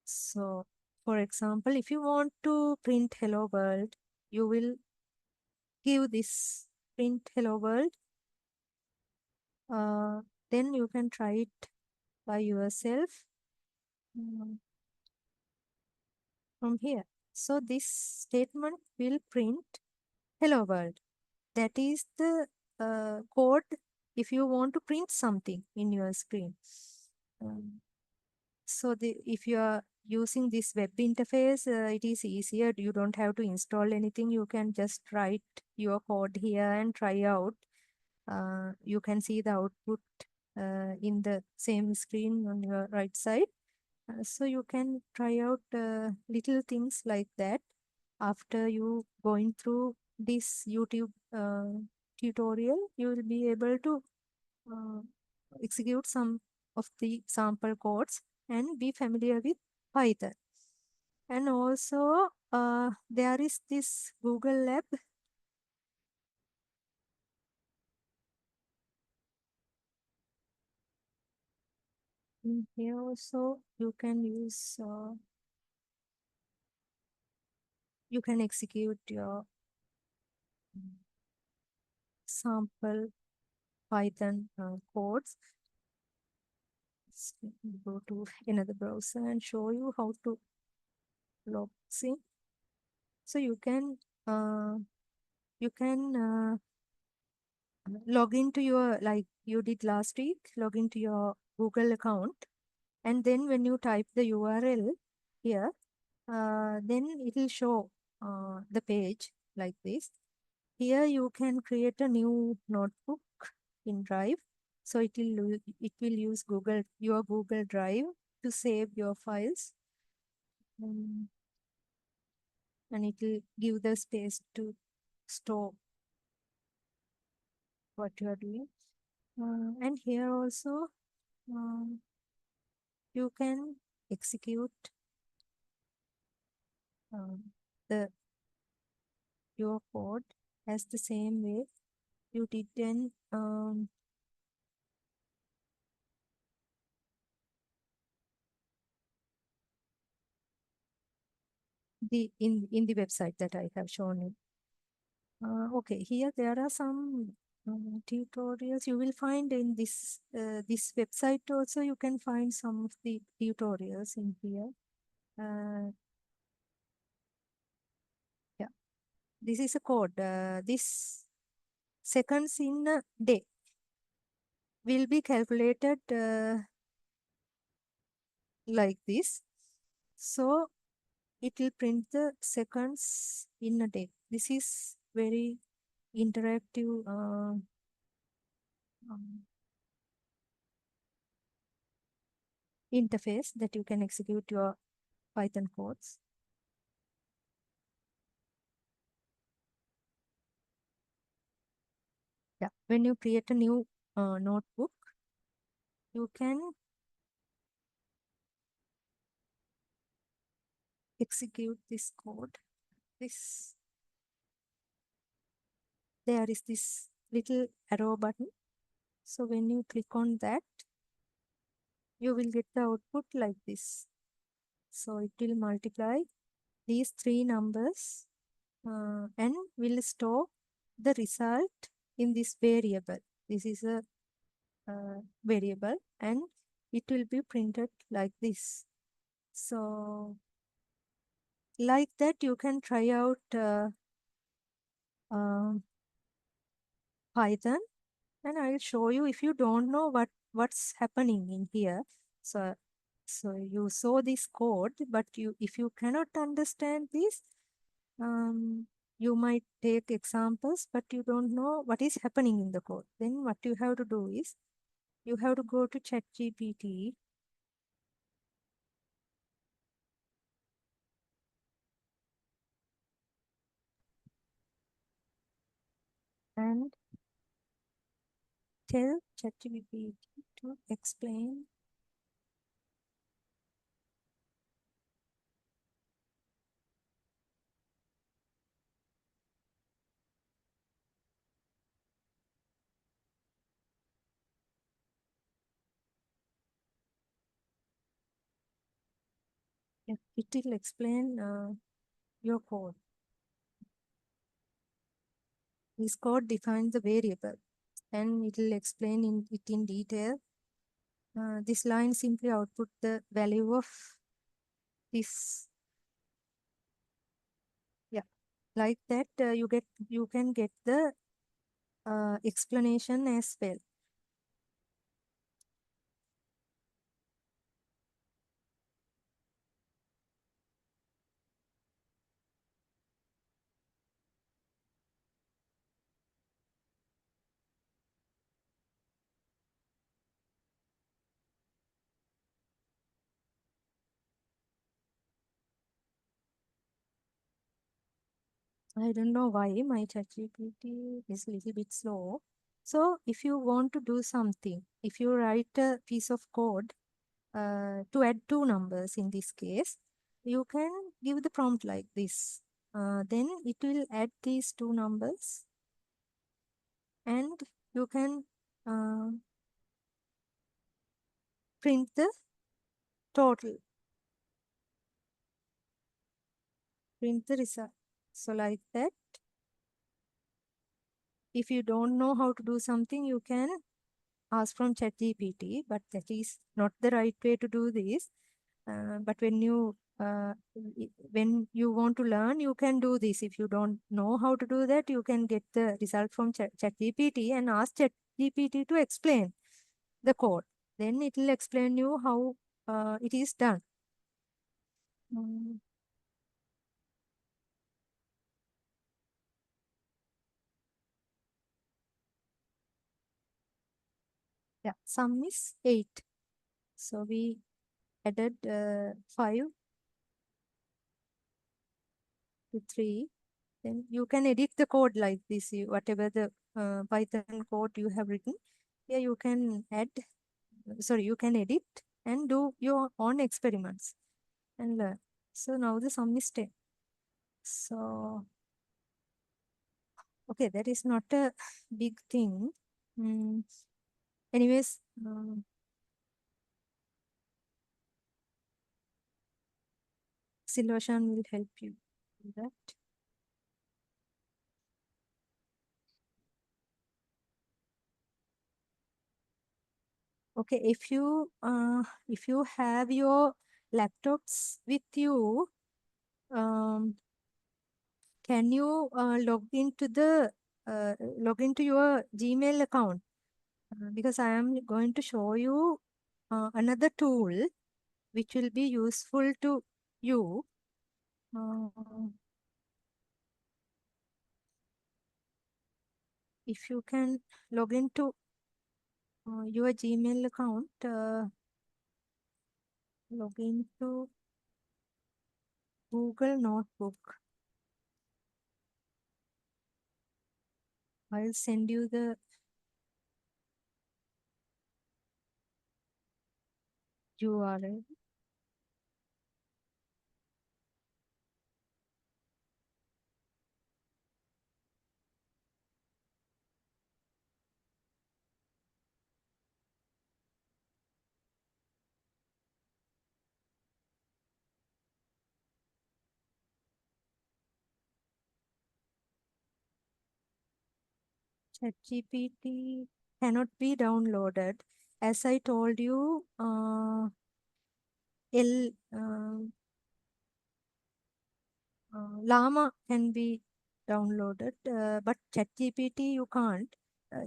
Speaker 1: So, for example, if you want to print hello world, you will give this print hello world. Then you can try it by yourself from here. So this statement will print hello world. That is the code if you want to print something in your screen. So if you are using this web interface, it is easier. You don't have to install anything. You can just write your code here and try out. You can see the output in the same screen on your right side. So you can try out little things like that. After you going through this YouTube tutorial, you will be able to execute some of the sample codes and be familiar with Python. And also there is this Google Lab. In here also you can use, you can execute your sample Python codes. Let's go to another browser and show you how to log in. So you can log into your, like you did last week, log into your Google account, and then when you type the URL here, then it will show the page like this. Here you can create a new notebook in Drive. So it will use your Google Drive to save your files. And it will give the space to store what you are doing. And here also you can execute your code as the same way you did in the website that I have shown you. Okay, here there are some tutorials you will find in this this website also. You can find some of the tutorials in here. Yeah, this is a code. This seconds in a day will be calculated like this. So it will print the seconds in a day. This is very interactive interface that you can execute your Python codes. Yeah, when you create a new notebook, you can execute this code. There is this little arrow button. So when you click on that, you will get the output like this. So it will multiply these three numbers and will store the result in this variable. This is a variable and it will be printed like this. So like that you can try out Python, and I'll show you if you don't know what's happening in here. So you saw this code, but if you cannot understand this, you might take examples, but you don't know what is happening in the code. Then what you have to do is you have to go to ChatGPT and tell ChatGPT to explain Yeah, it will explain your code. This code defines the variable and it will explain it in detail. This line simply output the value of this. Yeah, like that you can get the explanation as well. I don't know why my ChatGPT is a little bit slow. So if you want to do something, if you write a piece of code to add two numbers in this case, you can give the prompt like this. Then it will add these two numbers and you can print the total, print the result. So like that, if you don't know how to do something, you can ask from ChatGPT, but that is not the right way to do this. But when you want to learn, you can do this. If you don't know how to do that, you can get the result from ChatGPT and ask ChatGPT to explain the code. Then it will explain you how it is done. Yeah, sum is 8. So we added 5 to 3. Then you can edit the code like this. Whatever the Python code you have written, here you can add, you can edit and do your own experiments and learn. So now the sum is 10. So, okay, that is not a big thing. Anyways, Silvashan will help you do that. Okay, if you have your laptops with you, can you log into your Gmail account? Because I am going to show you another tool which will be useful to you. If you can log into your Gmail account, log into Google Notebook. I'll send you the URL. ChatGPT cannot be downloaded. As I told you, Llama can be downloaded, but ChatGPT you can't.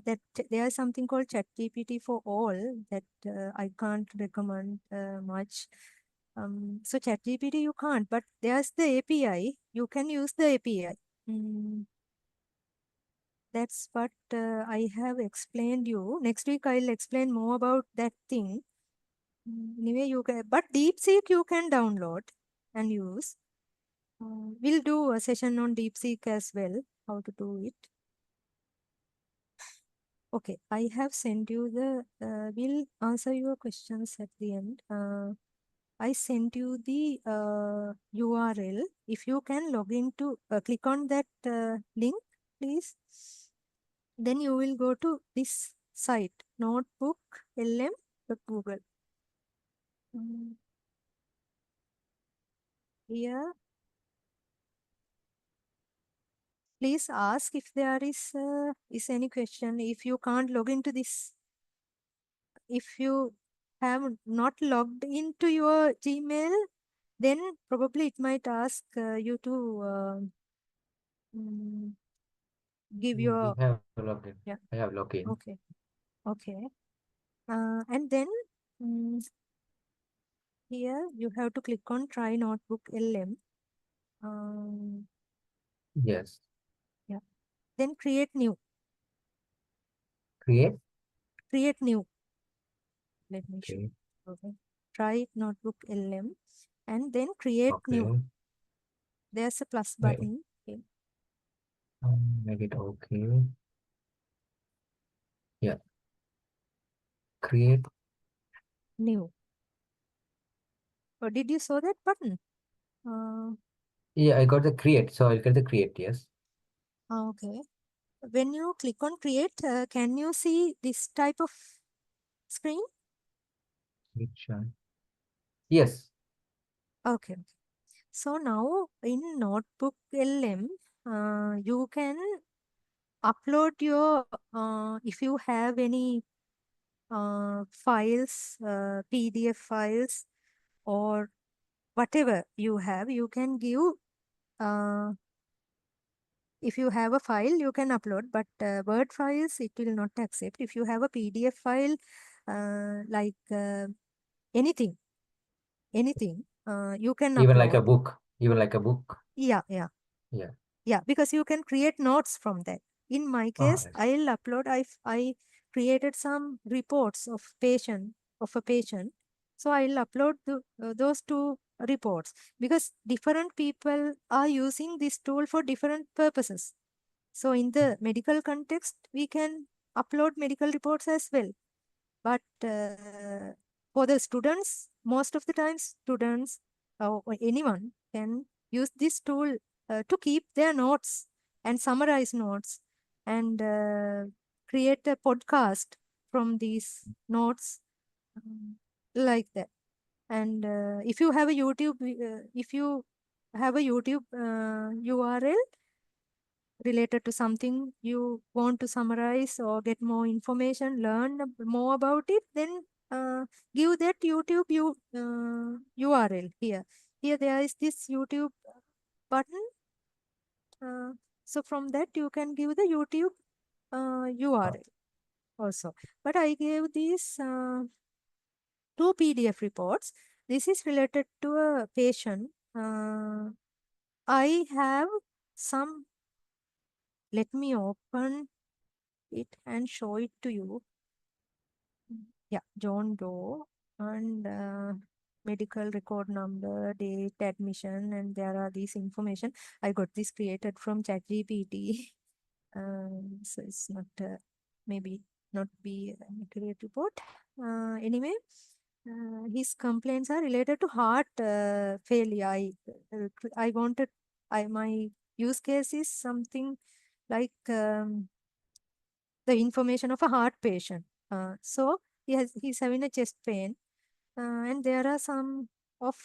Speaker 1: There is something called ChatGPT for all that I can't recommend much. So ChatGPT you can't, but there's the API. You can use the API. That's what I have explained you. Next week I'll explain more about that thing. Anyway, you can, but DeepSeek you can download and use. We'll do a session on DeepSeek as well, how to do it. Okay, I have sent you the, we'll answer your questions at the end. I sent you the URL. If you can log into, click on that link, please. Then you will go to this site, notebooklm.google. Here, please ask if there is any question. If you can't log into this, if you have not logged into your Gmail, then probably it might ask you to give your.
Speaker 4: We have logged in.
Speaker 1: Yeah.
Speaker 4: I have logged in.
Speaker 1: Okay. Okay. And then here you have to click on Try Notebook LM.
Speaker 4: Yes.
Speaker 1: Yeah. Then create new.
Speaker 4: Create.
Speaker 1: Create new. Let me show.
Speaker 4: Okay.
Speaker 1: Okay. Try Notebook LM and then create new.
Speaker 4: Okay.
Speaker 1: There's a plus
Speaker 4: Wait.
Speaker 1: button. Okay.
Speaker 4: Make it okay. Yeah. Create.
Speaker 1: New. Oh, did you saw that button?
Speaker 4: Yeah, I got the create. So I'll get the create. Yes.
Speaker 1: Okay. When you click on create, can you see this type of screen?
Speaker 4: Which one? Yes.
Speaker 1: Okay. So now in Notebook LM, you can upload your, if you have any files, PDF files or whatever you have, you can give, if you have a file, you can upload, but Word files, it will not accept. If you have a PDF file, like anything, you can
Speaker 4: Even like a
Speaker 1: upload.
Speaker 4: book. Even like a book.
Speaker 1: Yeah. Yeah, because you can create notes from that. In my case,
Speaker 4: yes.
Speaker 1: I'll upload, I created some reports of a patient. So I'll upload those two reports because different people are using this tool for different purposes. So in the medical context, we can upload medical reports as well. But for the students, most of the times students or anyone can use this tool to keep their notes and summarize notes and create a podcast from these notes, like that. And if you have a YouTube URL related to something you want to summarize or get more information, learn more about it, then give that YouTube URL here. Here there is this YouTube button. Uh, so from that you can give the YouTube URL also. But I gave these two PDF reports. This is related to a patient. I have some, let me open it and show it to you. Yeah, John Doe and medical record number, date, admission, and there are these information. I got this created from ChatGPT. So it's not maybe not be an accurate report. Anyway, his complaints are related to heart failure. I wanted, my use case is something like the information of a heart patient. So he's having a chest pain, and there are some of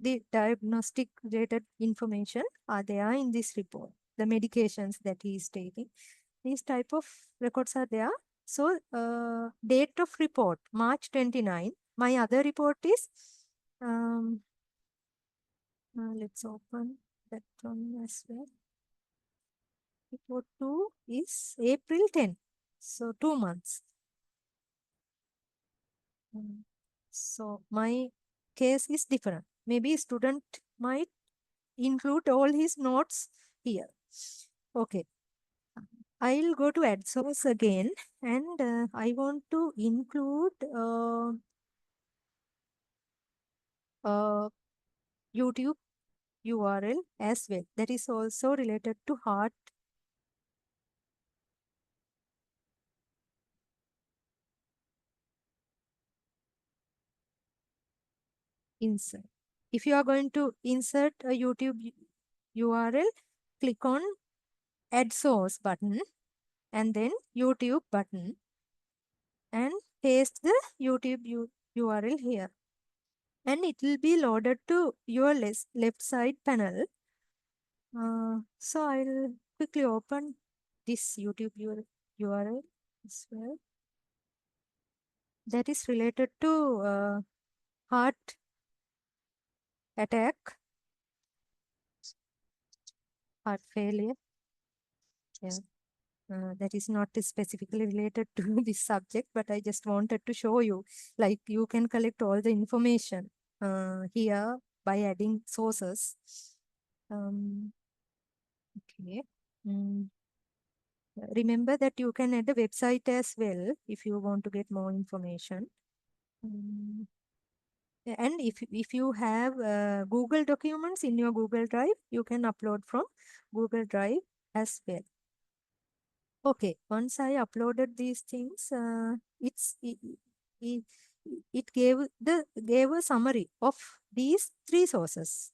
Speaker 1: the diagnostic related information are there in this report. The medications that he is taking, these type of records are there. So date of report March 29. My other report is let's open that one as well. Report 2 is April 10. So 2 months. So my case is different. Maybe student might include all his notes here. Okay. I'll go to add source again and I want to include YouTube URL as well. That is also related to heart. Insert. If you are going to insert a YouTube URL, click on add source button and then YouTube button and paste the YouTube URL here. And it will be loaded to your left side panel. So I'll quickly open this YouTube URL as well. That is related to heart attack, heart failure. Yeah. That is not specifically related to this subject, but I just wanted to show you, like you can collect all the information here by adding sources. Okay. Remember that you can add a website as well if you want to get more information. And if you have Google documents in your Google Drive, you can upload from Google Drive as well. Okay, once I uploaded these things, it gave a summary of these three sources.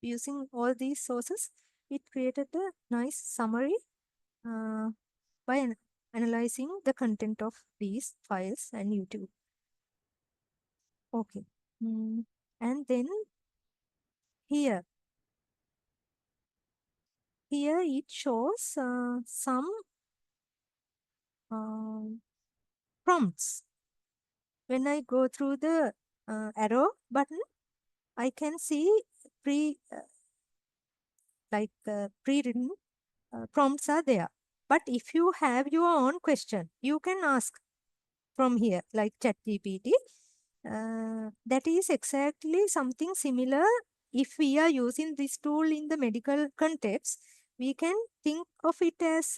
Speaker 1: Using all these sources, it created a nice summary by analyzing the content of these files and YouTube. Okay. And then here, here it shows some prompts. When I go through the arrow button, I can see pre-written prompts are there. But if you have your own question, you can ask from here, like ChatGPT. That is exactly something similar. If we are using this tool in the medical context, we can think of it as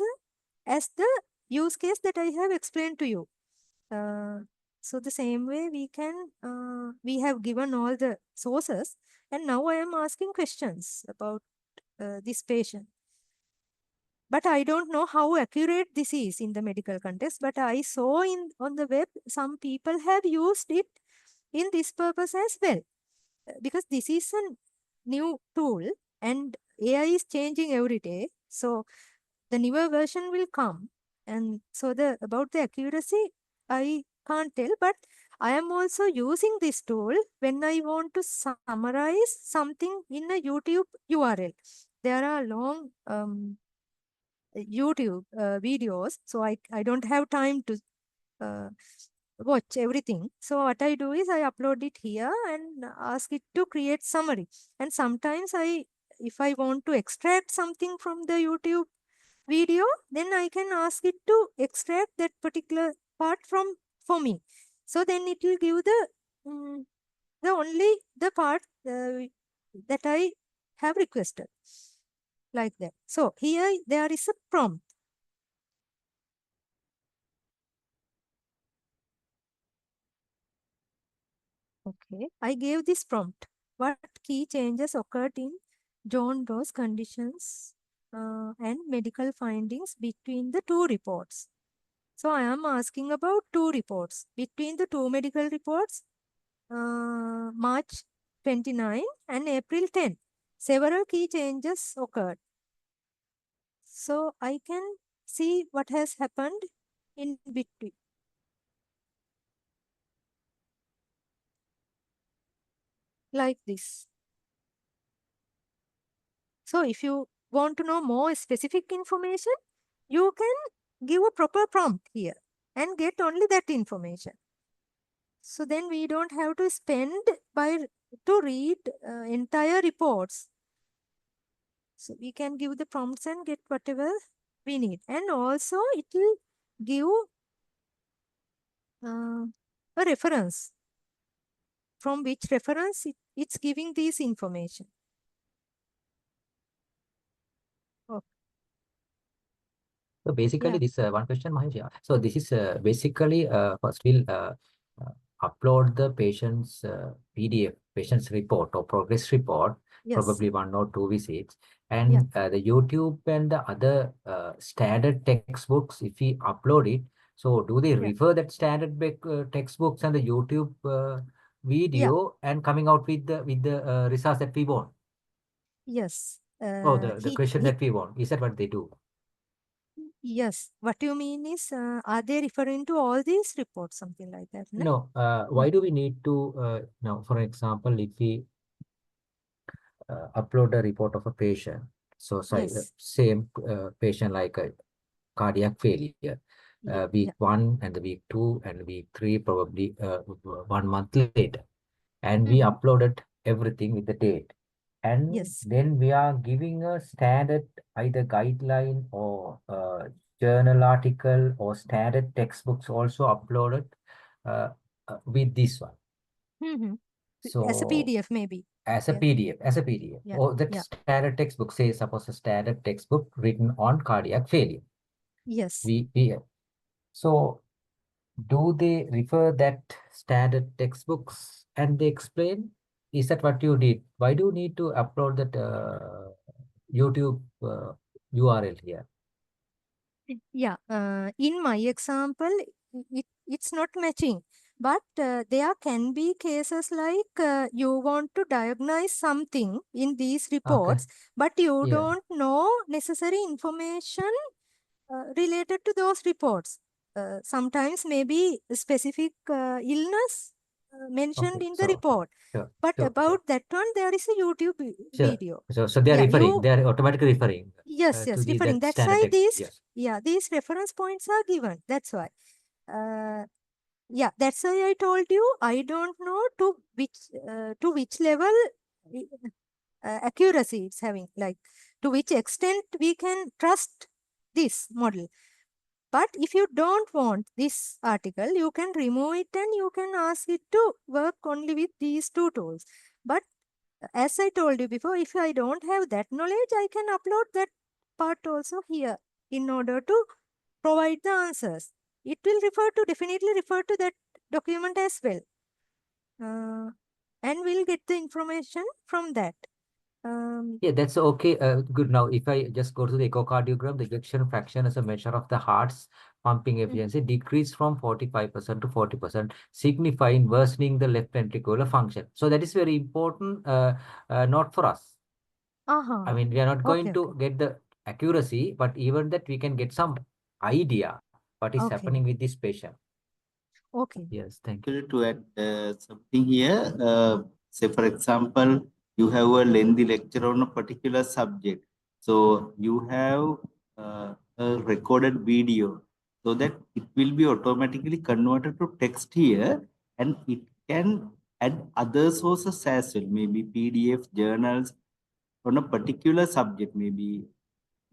Speaker 1: the use case that I have explained to you. So the same way we have given all the sources, and now I am asking questions about this patient. But I don't know how accurate this is in the medical context, but I saw on the web some people have used it in this purpose as well. Because this is a new tool and AI is changing every day. So the newer version will come. And so the about the accuracy, I can't tell, but I am also using this tool when I want to summarize something in a YouTube URL. There are long YouTube videos, so I don't have time to uh, watch everything. So what I do is I upload it here and ask it to create summary. And sometimes if I want to extract something from the YouTube video, then I can ask it to extract that particular part for me. So then it will give the only the part that I have requested, like that. So here there is a prompt. Okay, I gave this prompt. What key changes occurred in John Doe's conditions and medical findings between the two reports? So I am asking about two reports. Between the two medical reports, March 29 and April 10, several key changes occurred. So I can see what has happened in between. Like this. So if you want to know more specific information, you can give a proper prompt here and get only that information. So then we don't have to spend to read entire reports. So we can give the prompts and get whatever we need. And also it will give a reference, from which reference it's giving this information. Okay.
Speaker 4: So basically,
Speaker 1: Yeah.
Speaker 4: this one question, Mahesh. Yeah. So this is basically first we'll upload the patient's PDF, patient's report or progress report,
Speaker 1: Yes.
Speaker 4: probably 1 or 2 visits,
Speaker 1: Yeah.
Speaker 4: and the YouTube and the other standard textbooks. If we upload it, so do they
Speaker 1: Yeah.
Speaker 4: refer that standard textbooks and the YouTube video and coming out with the results that we want?
Speaker 1: Yes.
Speaker 4: Oh, the question that we want. Is that what they do?
Speaker 1: Yes. What you mean is, are they referring to all these reports, something like that? No?
Speaker 4: No. Why do we need to now, for example, if we upload a report of a patient, so
Speaker 1: Yes.
Speaker 4: same patient like a cardiac failure,
Speaker 1: Yeah.
Speaker 4: week
Speaker 1: Yeah.
Speaker 4: 1 and the week 2 and week 3, probably 1 month later, and we uploaded everything with the date, and
Speaker 1: Yes.
Speaker 4: then we are giving a standard either guideline or journal article or standard textbooks also uploaded uh, with this one.
Speaker 1: As a
Speaker 4: So
Speaker 1: PDF, maybe.
Speaker 4: as a
Speaker 1: Yeah.
Speaker 4: PDF, as a PDF.
Speaker 1: Yeah.
Speaker 4: Or that
Speaker 1: Yeah.
Speaker 4: standard textbook, say suppose a standard textbook written on cardiac failure.
Speaker 1: Yes.
Speaker 4: So do they refer that standard textbooks and they explain? Is that what you did? Why do you need to upload that YouTube URL here?
Speaker 1: Yeah. In my example, it's not matching. But there can be cases like you want to diagnose something in these
Speaker 4: Okay.
Speaker 1: reports, but you
Speaker 4: Yeah.
Speaker 1: don't know necessary information related to those reports. Sometimes maybe specific illness mentioned
Speaker 4: Okay,
Speaker 1: in the
Speaker 4: so
Speaker 1: report.
Speaker 4: sure,
Speaker 1: But
Speaker 4: sure,
Speaker 1: about
Speaker 4: sure.
Speaker 1: that one, there is a YouTube
Speaker 4: Sure.
Speaker 1: video.
Speaker 4: So they are
Speaker 1: Yeah,
Speaker 4: referring.
Speaker 1: you
Speaker 4: They are automatically referring
Speaker 1: yes,
Speaker 4: to
Speaker 1: yes,
Speaker 4: the
Speaker 1: referring.
Speaker 4: that
Speaker 1: That's
Speaker 4: standard
Speaker 1: why
Speaker 4: text.
Speaker 1: these
Speaker 4: Yes.
Speaker 1: these reference points are given. That's why. Yeah, that's why I told you I don't know to which level accuracy it's having, like to which extent we can trust this model. But if you don't want this article, you can remove it and you can ask it to work only with these two tools. But as I told you before, if I don't have that knowledge, I can upload that part also here in order to provide the answers. It will definitely refer to that document as well. And we'll get the information from that.
Speaker 4: Yeah, that's okay. Good. Now, if I just go to the echocardiogram, the ejection fraction as a measure of the heart's pumping efficiency decreased from 45% to 40%, signifying worsening the left ventricular function. So that is very important, not for us. I mean, we are not going to get the accuracy, but even that we can get some idea what is happening with this patient.
Speaker 1: Okay.
Speaker 4: Yes, thank you.
Speaker 5: To add something here, say for example, you have a lengthy lecture on a particular subject. So you have a recorded video so that it will be automatically converted to text here, and it can add other sources as well, maybe PDF, journals on a particular subject, maybe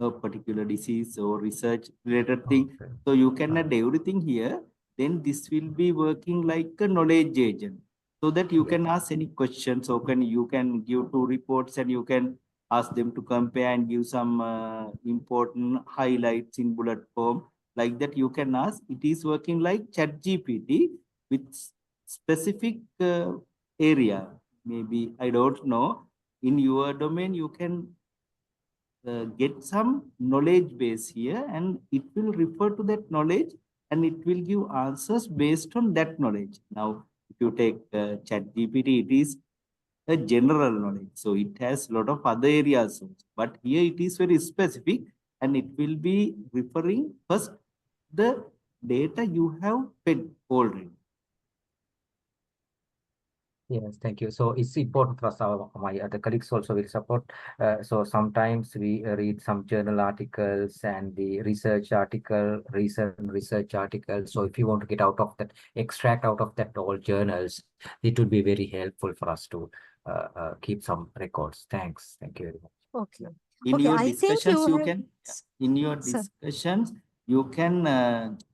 Speaker 5: a particular disease or research related thing.
Speaker 4: Okay.
Speaker 5: So you can add everything here. Then this will be working like a knowledge agent, so that you can ask any questions, or you can give two reports and you can ask them to compare and give some important highlights in bullet form. Like that, you can ask. It is working like Chat GPT with specific area. Maybe I don't know. In your domain, you can get some knowledge base here, and it will refer to that knowledge, and it will give answers based on that knowledge. Now, if you take Chat GPT, it is a general knowledge, so it has a lot of other areas also. But here it is very specific, and it will be referring first the data you have fed already.
Speaker 4: Yes, thank you. So it's important for us, my other colleagues also will support. So sometimes we read some journal articles and the research article, recent research articles. So if you want to get out of that, extract out of that all journals, it would be very helpful for us to keep some records. Thanks. Thank you very much.
Speaker 1: Okay.
Speaker 5: In
Speaker 1: Okay,
Speaker 5: your
Speaker 1: I think
Speaker 5: discussions,
Speaker 1: you
Speaker 5: you
Speaker 1: have...
Speaker 5: can, in your
Speaker 1: Sir.
Speaker 5: discussions, you can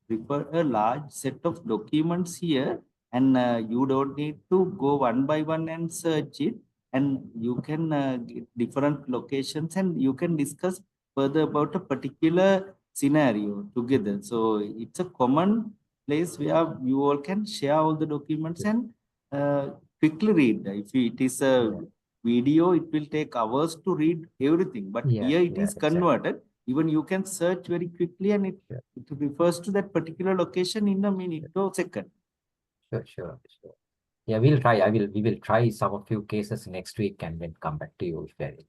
Speaker 5: refer a large set of documents here, and you don't need to go one by one and search it, and you can get different locations, and you can discuss further about a particular scenario together. So it's a common place where you all can share all the documents and quickly read. If it is a video, it will take hours to read everything, but here it is converted. Even you can search very quickly, and it refers to that particular location in a minute or second.
Speaker 4: Sure. Yeah, we will try some few cases next week and then come back to you if there is.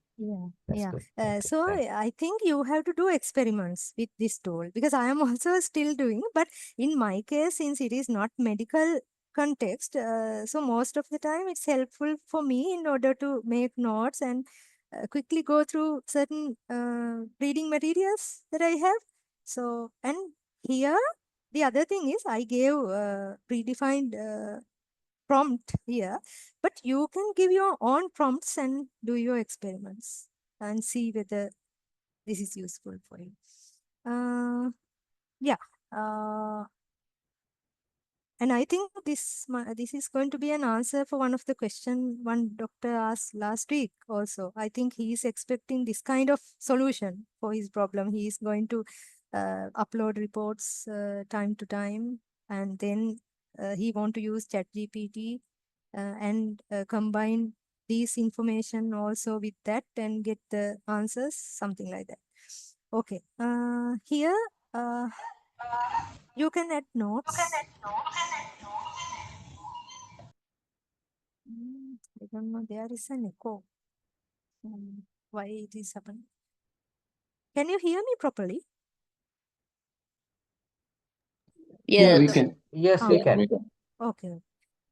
Speaker 4: That's good.
Speaker 1: So I think you have to do experiments with this tool, because I am also still doing, but in my case, since it is not medical context, so most of the time it's helpful for me in order to make notes and quickly go through certain reading materials that I have. So, and here the other thing is I gave predefined prompt here, but you can give your own prompts and do your experiments and see whether this is useful for you. Yeah. And I think this is going to be an answer for one of the question one doctor asked last week also. I think he is expecting this kind of solution for his problem. He is going to upload reports time to time, and then he want to use ChatGPT and combine these information also with that and get the answers, something like that. Okay. Here you can add notes. I don't know. There is an echo. Why it is happening? Can you hear me properly?
Speaker 2: Yeah, we can.
Speaker 4: Yes, we can.
Speaker 1: Okay.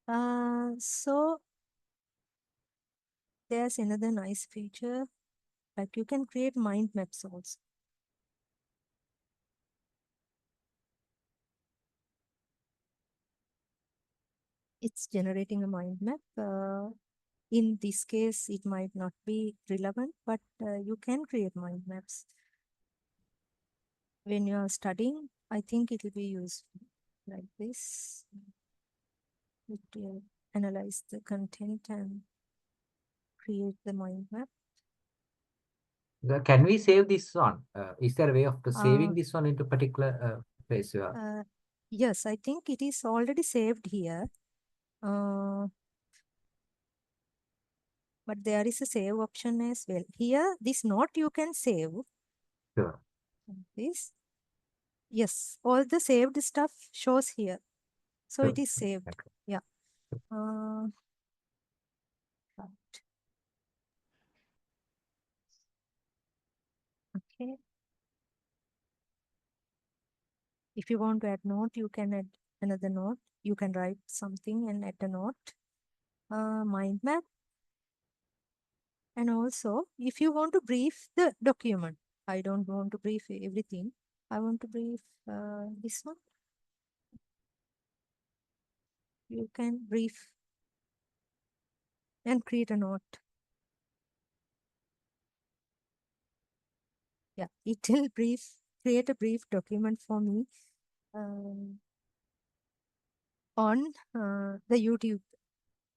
Speaker 1: So there's another nice feature, like you can create mind maps also. It's generating a mind map. In this case, it might not be relevant, but you can create mind maps. When you are studying, I think it will be useful like this. It will analyze the content and create the mind map.
Speaker 4: Can we save this one? Is there a way of saving
Speaker 1: Uh,
Speaker 4: this one into particular place?
Speaker 1: Yes, I think it is already saved here. But there is a save option as well. Here, this note you can save.
Speaker 4: Sure.
Speaker 1: This. Yes, all the saved stuff shows here. So
Speaker 4: Sure.
Speaker 1: it is saved.
Speaker 4: Okay.
Speaker 1: Yeah. Right. Okay. If you want to add note, you can add another note. You can write something and add a note. Mind map. And also, if you want to brief the document, I don't want to brief everything. I want to brief this one. You can brief and create a note. Yeah, it will create a brief document for me on the YouTube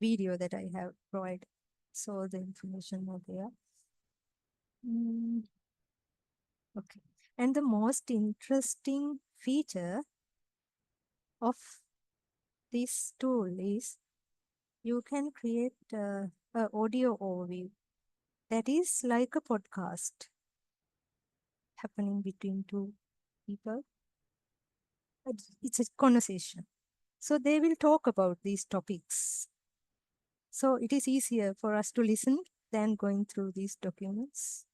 Speaker 1: video that I have provided. So the information are there. Okay. And the most interesting feature of this tool is you can create an audio overview. That is like a podcast happening between two people. It's a conversation. So they will talk about these topics. So it is easier for us to listen than going through these documents.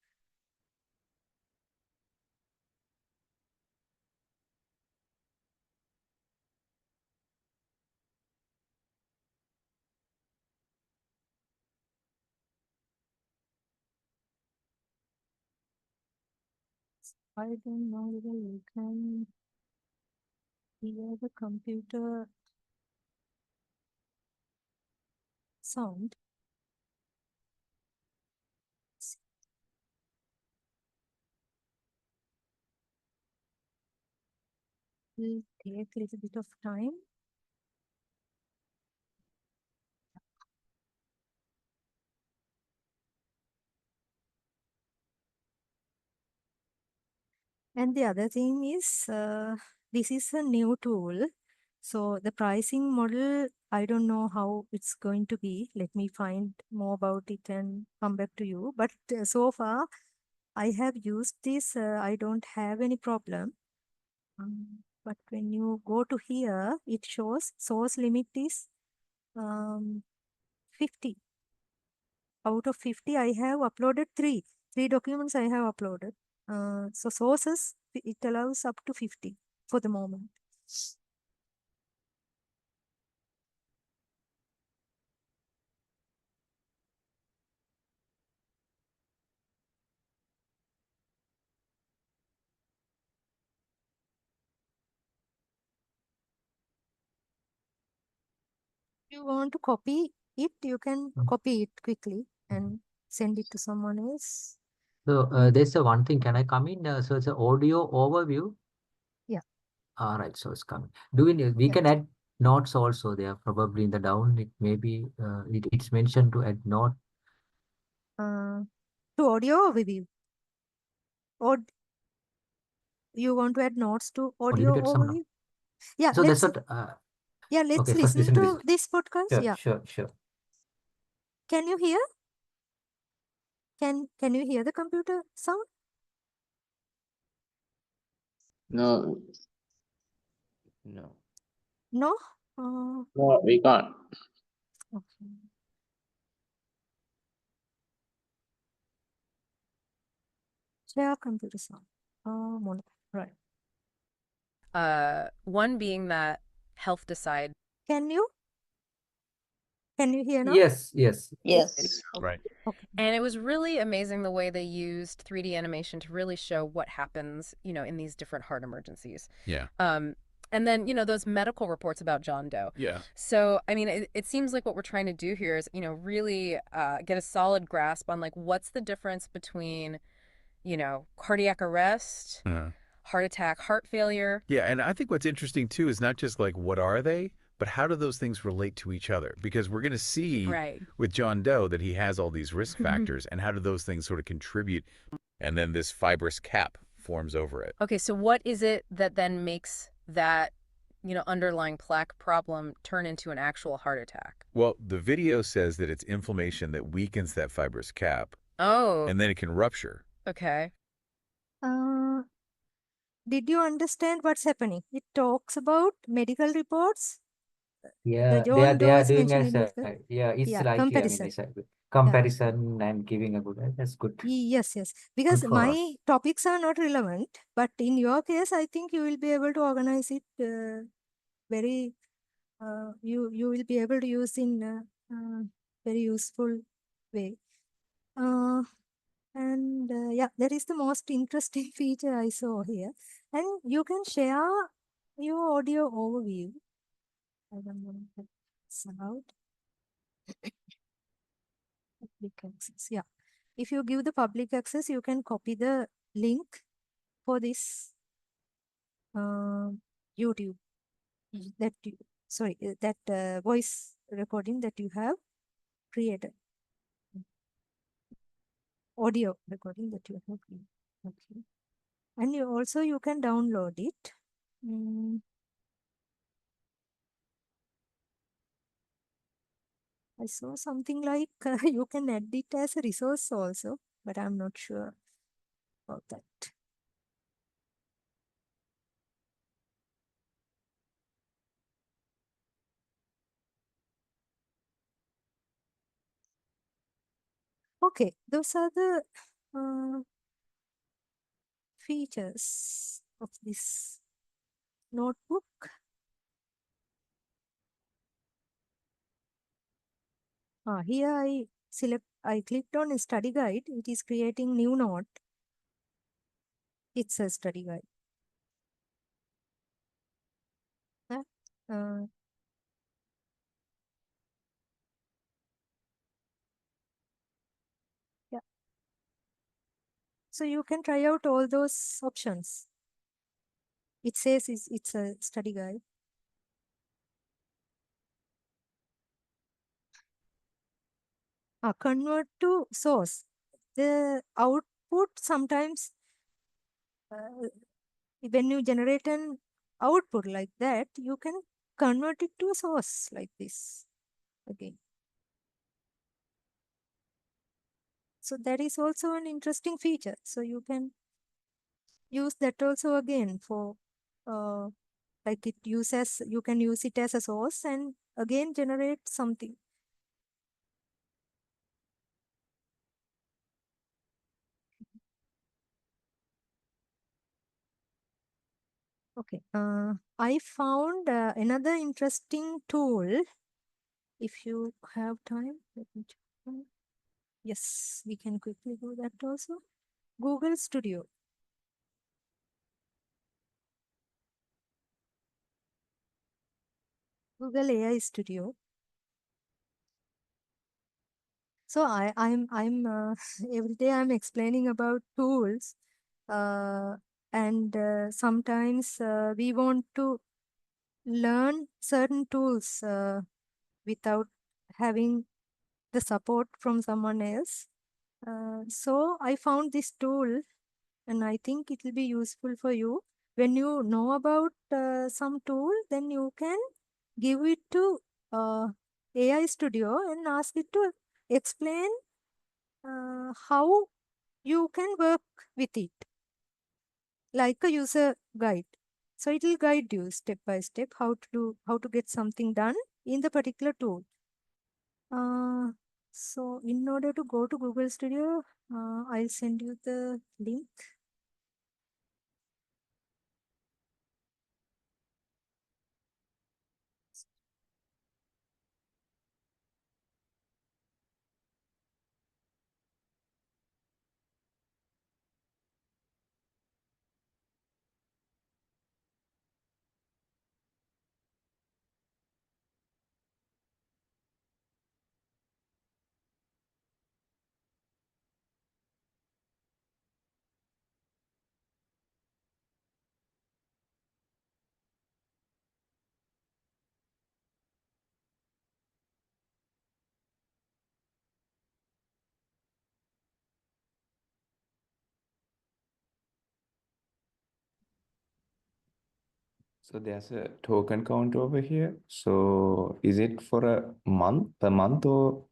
Speaker 1: I don't know whether you can hear the computer sound. Will take a little bit of time. And the other thing is, this is a new tool. So the pricing model, I don't know how it's going to be. Let me find more about it and come back to you. But so far, I have used this. I don't have any problem. But when you go to here, it shows source limit is 50. Out of 50, I have uploaded three documents I have uploaded. So sources, it allows up to 50 for the moment. If you want to copy it, you can copy it quickly and send it to someone else.
Speaker 4: So there's a one thing. Can I come in? So it's an audio overview.
Speaker 1: Yeah.
Speaker 4: All right. So it's coming. We can add notes also there. Probably in the down. It may be. It's mentioned to add note.
Speaker 1: To audio overview. Or you want to add notes to
Speaker 4: Or
Speaker 1: audio
Speaker 4: limited some.
Speaker 1: overview? Yeah.
Speaker 4: So that's what.
Speaker 1: Let's
Speaker 4: Okay. First
Speaker 1: listen
Speaker 4: listen to
Speaker 1: to this podcast.
Speaker 4: Sure.
Speaker 1: Yeah.
Speaker 4: Sure.
Speaker 1: Can you hear? Can you hear the computer sound?
Speaker 2: No,
Speaker 1: No?
Speaker 2: no, we can't.
Speaker 1: Okay. Share computer sound. Right.
Speaker 6: One being that Health Decide.
Speaker 1: Can you? Can you hear now?
Speaker 4: Yes, yes.
Speaker 6: Yes.
Speaker 7: Right.
Speaker 1: Okay.
Speaker 8: And it was really amazing the way they used 3D animation to really show what happens, in these different heart emergencies.
Speaker 7: Yeah.
Speaker 8: And then, those medical reports about John Doe.
Speaker 7: Yeah.
Speaker 8: So, I mean, it seems like what we're trying to do here is, really get a solid grasp on like what's the difference between, cardiac arrest, heart attack, heart failure.
Speaker 7: Yeah, and I think what's interesting too is not just like what are they, but how do those things relate to each other? Because we're going to see
Speaker 8: Right.
Speaker 7: with John Doe that he has all these risk factors, and how do those things sort of contribute? And then this fibrous cap forms over it.
Speaker 8: Okay, so what is it that then makes that, underlying plaque problem turn into an actual heart attack?
Speaker 7: Well, the video says that it's inflammation that weakens that fibrous cap,
Speaker 8: Oh,
Speaker 7: and then it can rupture.
Speaker 8: okay.
Speaker 1: Did you understand what's happening? It talks about medical reports.
Speaker 4: Yeah,
Speaker 1: John
Speaker 4: they
Speaker 1: Doe
Speaker 4: are
Speaker 1: is
Speaker 4: doing
Speaker 1: mentioned
Speaker 4: as
Speaker 1: in
Speaker 4: a,
Speaker 1: medical.
Speaker 4: it's
Speaker 1: Yeah,
Speaker 4: like,
Speaker 1: comparison.
Speaker 4: it's a comparison and giving a good, that's good.
Speaker 1: Yes. Because
Speaker 4: Good for
Speaker 1: my
Speaker 4: us.
Speaker 1: topics are not relevant, but in your case, I think you will be able to organize it very. You will be able to use in very useful way. And yeah, that is the most interesting feature I saw here. And you can share your audio overview. I don't know if that's allowed. Public access. Yeah. If you give the public access, you can copy the link for this YouTube that voice recording that you have created. Audio recording that you have created. Okay. And you can download it. I saw something like you can add it as a resource also, but I'm not sure about that. Okay, those are the features of this notebook. Here I clicked on a study guide. It is creating new note. It's a study guide. Uh, yeah. So you can try out all those options. It says it's a study guide. Convert to source. The output sometimes when you generate an output like that, you can convert it to a source like this again. So that is also an interesting feature. So you can use that also again for like you can use it as a source and again generate something. Okay, I found another interesting tool. If you have time, let me check. Yes, we can quickly do that also. Google Studio. Google AI Studio. So I'm every day I'm explaining about tools, and sometimes we want to learn certain tools without having the support from someone else. So I found this tool, and I think it will be useful for you. When you know about some tool, then you can give it to AI Studio and ask it to explain how you can work with it, like a user guide. So it will guide you step by step how to get something done in the particular tool. So in order to go to Google Studio, I'll send you the link.
Speaker 6: So there's a token count over here. So is it for a month, per month, or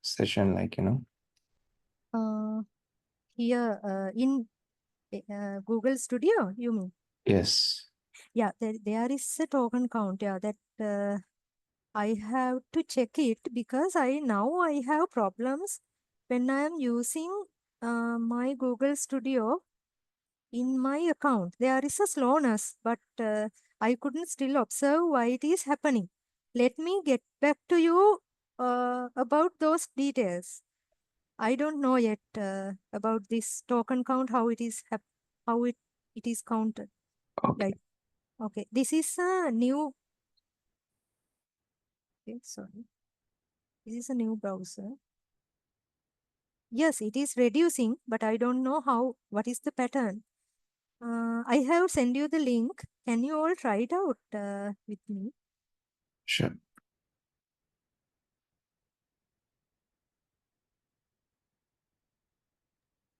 Speaker 6: session, like,
Speaker 1: Here in Google Studio, you mean?
Speaker 6: Yes.
Speaker 1: Yeah, there is a token count. Yeah, that I have to check it because I have problems when I am using my Google Studio in my account. There is a slowness, but I couldn't still observe why it is happening. Let me get back to you about those details. I don't know yet about this token count, how it is how it is counted.
Speaker 6: Okay.
Speaker 1: Like, okay, this is a new. Okay, sorry, this is a new browser. Yes, it is reducing, but I don't know how. What is the pattern? I have sent you the link. Can you all try it out with me?
Speaker 6: Sure.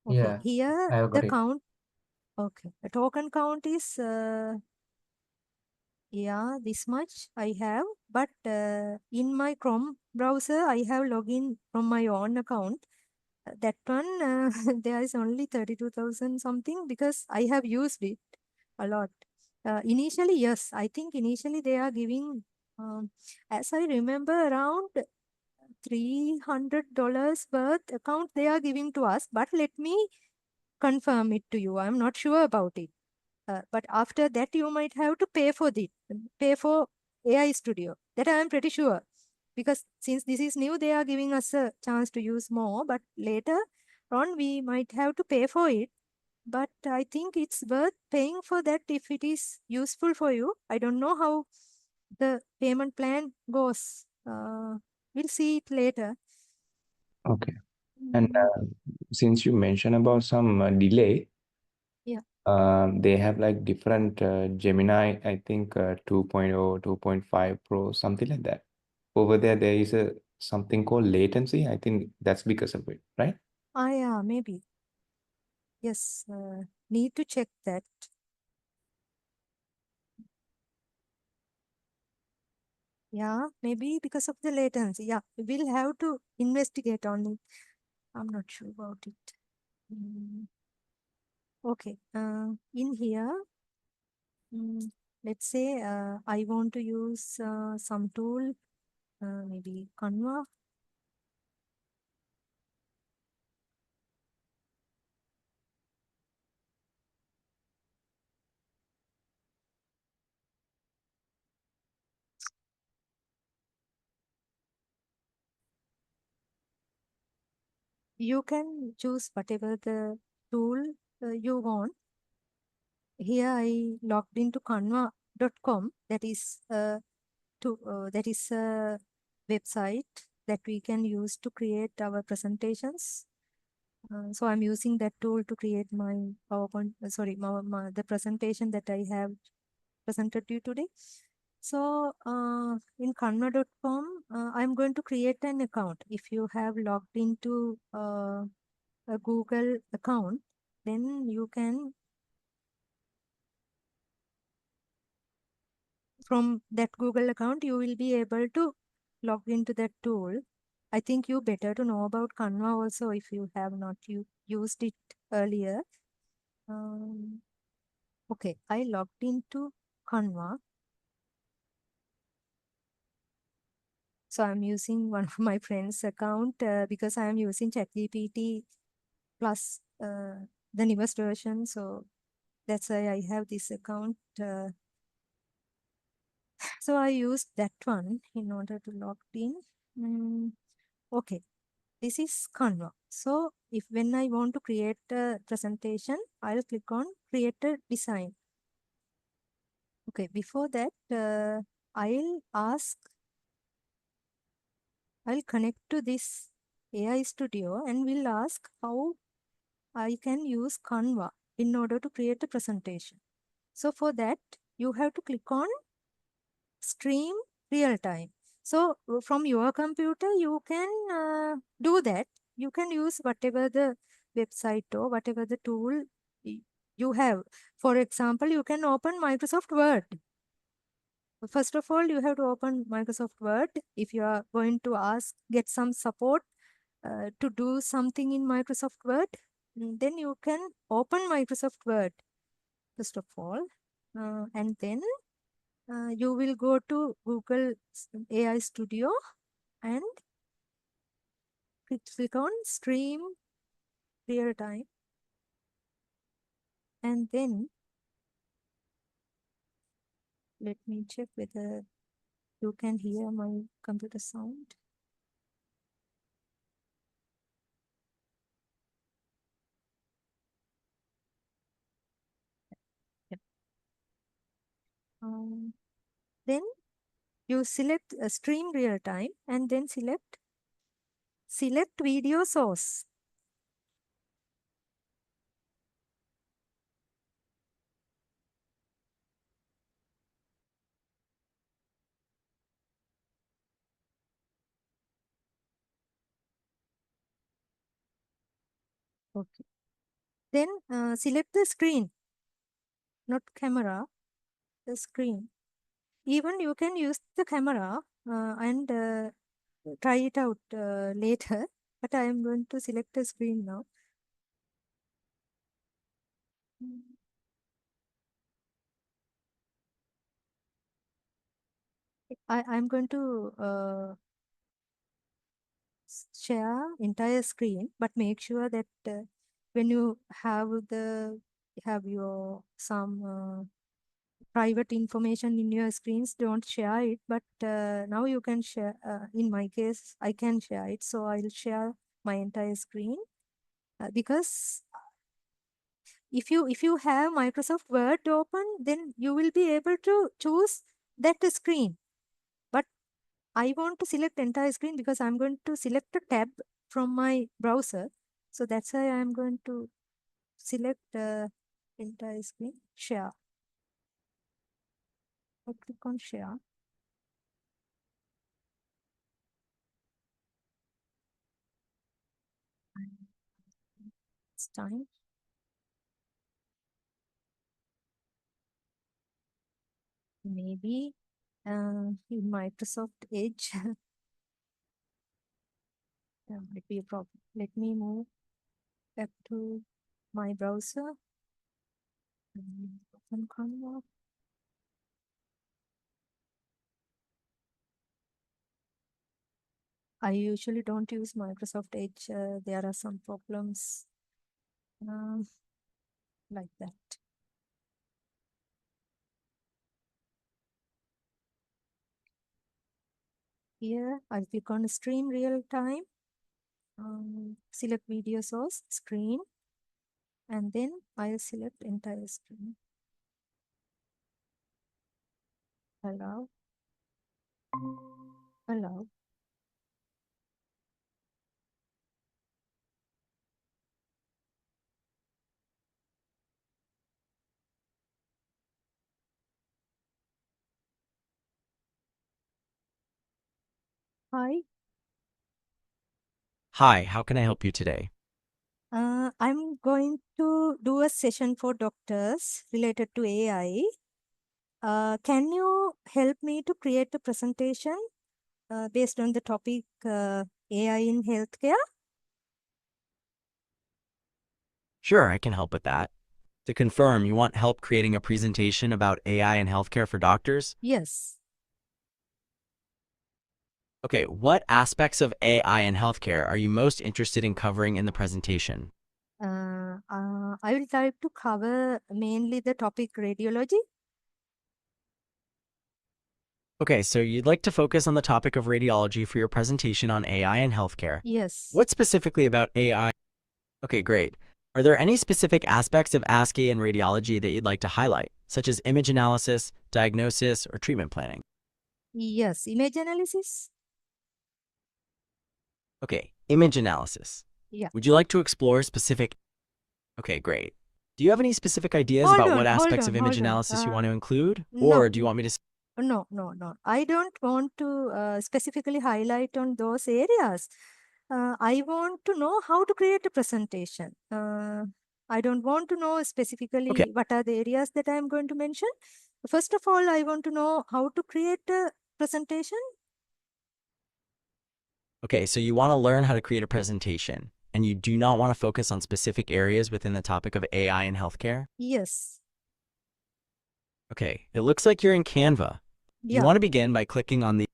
Speaker 1: Okay,
Speaker 4: Yeah,
Speaker 1: here
Speaker 4: I have
Speaker 1: the
Speaker 4: got it.
Speaker 1: count. Okay, the token count is yeah, this much I have, but in my Chrome browser I have login from my own account. That one there is only 32,000 something because I have used it a lot. Initially, yes, I think initially they are giving, as I remember, around $300 worth account they are giving to us. But let me confirm it to you. I'm not sure about it. But after that, you might have to pay for AI Studio. That I am pretty sure. Because since this is new, they are giving us a chance to use more. But later on, we might have to pay for it. But I think it's worth paying for that if it is useful for you. I don't know how the payment plan goes. We'll see it later.
Speaker 6: Okay. And since you mentioned about some delay,
Speaker 1: Yeah.
Speaker 6: they have like different Gemini, I think 2.0, 2.5 Pro, something like that. Over there is a something called latency. I think that's because of it, right?
Speaker 1: Yeah, maybe. Yes, need to check that. Yeah, maybe because of the latency. Yeah, we'll have to investigate on it. I'm not sure about it. Okay, in here, let's say I want to use some tool, maybe Canva. You can choose whatever the tool you want. Here I logged into canva.com. That is that is a website that we can use to create our presentations. So I'm using that tool to create my PowerPoint, the presentation that I have presented to you today. So in canva.com, I'm going to create an account. If you have logged into a Google account, then you can, from that Google account, you will be able to log into that tool. I think you better to know about Canva also if you have not used it earlier. Okay, I logged into Canva. So I'm using one of my friend's account because I'm using ChatGPT plus the newest version. So that's why I have this account. So I used that one in order to log in. Okay, this is Canva. So if when I want to create a presentation, I'll click on create a design. Okay, before that, I'll connect to this AI Studio and will ask how I can use Canva in order to create a presentation. So for that, you have to click on stream real time. So from your computer, you can do that. You can use whatever the website or whatever the tool you have. For example, you can open Microsoft Word. First of all, you have to open Microsoft Word. If you are going to get some support to do something in Microsoft Word, then you can open Microsoft Word, first of all. And then you will go to Google AI Studio and click on Stream Real Time. And then let me check whether you can hear my computer sound. Yep. Then you select Stream Real Time and then select Video Source. Okay. Then select the screen, not camera, the screen. Even you can use the camera and try it out later, but I am going to select the screen now. I'm going to share entire screen, but make sure that when you have your some private information in your screens, don't share it. But now you can share. In my case, I can share it, so I'll share my entire screen because if you have Microsoft Word open, then you will be able to choose that screen. But I want to select entire screen because I'm going to select a tab from my browser. So that's why I'm going to select entire screen, share. I click on share. It's time. Maybe in Microsoft Edge, there might be a problem. Let me move back to my browser. Open Canva. I usually don't use Microsoft Edge. There are some problems like that. Here, I'll click on Stream Real Time. Select Video Source, Screen, and then I'll select entire screen. Allow. Allow. Hi.
Speaker 9: Hi, how can I help you today?
Speaker 1: I'm going to do a session for doctors related to AI. Can you help me to create a presentation based on the topic AI in healthcare?
Speaker 9: Sure, I can help with that. To confirm, you want help creating a presentation about AI in healthcare for doctors?
Speaker 1: Yes.
Speaker 9: Okay, what aspects of AI in healthcare are you most interested in covering in the presentation?
Speaker 1: I will try to cover mainly the topic radiology.
Speaker 9: Okay, so you'd like to focus on the topic of radiology for your presentation on AI in healthcare.
Speaker 1: Yes.
Speaker 9: What specifically about AI? Okay, great. Are there any specific aspects of ASCII in radiology that you'd like to highlight, such as image analysis, diagnosis, or treatment planning?
Speaker 1: Yes, image analysis.
Speaker 9: Okay, image analysis.
Speaker 1: Yeah.
Speaker 9: Would you like to explore specific? Okay, great. Do you have any specific ideas
Speaker 1: Hold
Speaker 9: about
Speaker 1: on,
Speaker 9: what
Speaker 1: hold
Speaker 9: aspects
Speaker 1: on,
Speaker 9: of image
Speaker 1: hold on.
Speaker 9: analysis you want to include?
Speaker 1: No,
Speaker 9: Or do you want me to?
Speaker 1: no. I don't want to specifically highlight on those areas. I want to know how to create a presentation. I don't want to know specifically what are the areas that I am going to mention. First of all, I want to know how to create a presentation.
Speaker 9: Okay, so you want to learn how to create a presentation, and you do not want to focus on specific areas within the topic of AI in healthcare?
Speaker 1: Yes.
Speaker 9: Okay, it looks like you're in Canva. You
Speaker 1: Yeah.
Speaker 9: want to begin by clicking on the...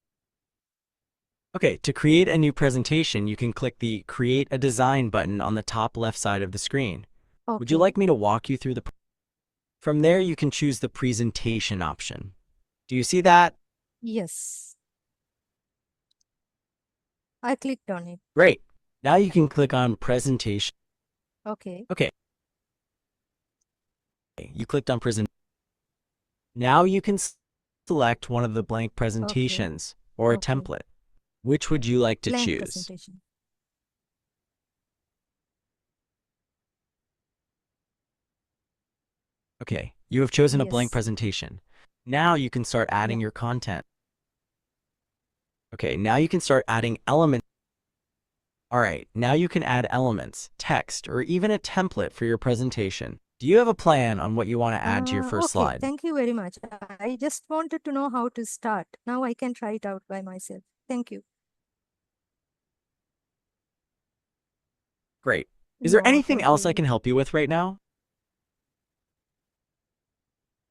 Speaker 9: Okay, to create a new presentation, you can click the Create a Design button on the top left side of the screen. Would you
Speaker 1: Okay.
Speaker 9: like me to walk you through the... From there, you can choose the Presentation option. Do you see that?
Speaker 1: Yes. I clicked on it.
Speaker 9: Great. Now you can click on Presentation.
Speaker 1: Okay.
Speaker 9: Okay. You clicked on Presentation. Now you can select one of the blank presentations or a
Speaker 1: Okay.
Speaker 9: template. Which would you like to
Speaker 1: Blank
Speaker 9: choose?
Speaker 1: presentation.
Speaker 9: Okay, you have chosen a blank
Speaker 1: Yes.
Speaker 9: presentation. Now you can start adding your content. Okay, now you can start adding elements. All right, now you can add elements, text, or even a template for your presentation. Do you have a plan on what you want to add to your first
Speaker 1: Okay,
Speaker 9: slide?
Speaker 1: thank you very much. I just wanted to know how to start. Now I can try it out by myself. Thank you.
Speaker 9: Great. Is there
Speaker 1: No,
Speaker 9: anything
Speaker 1: thank
Speaker 9: else I
Speaker 1: you.
Speaker 9: can help you with right now?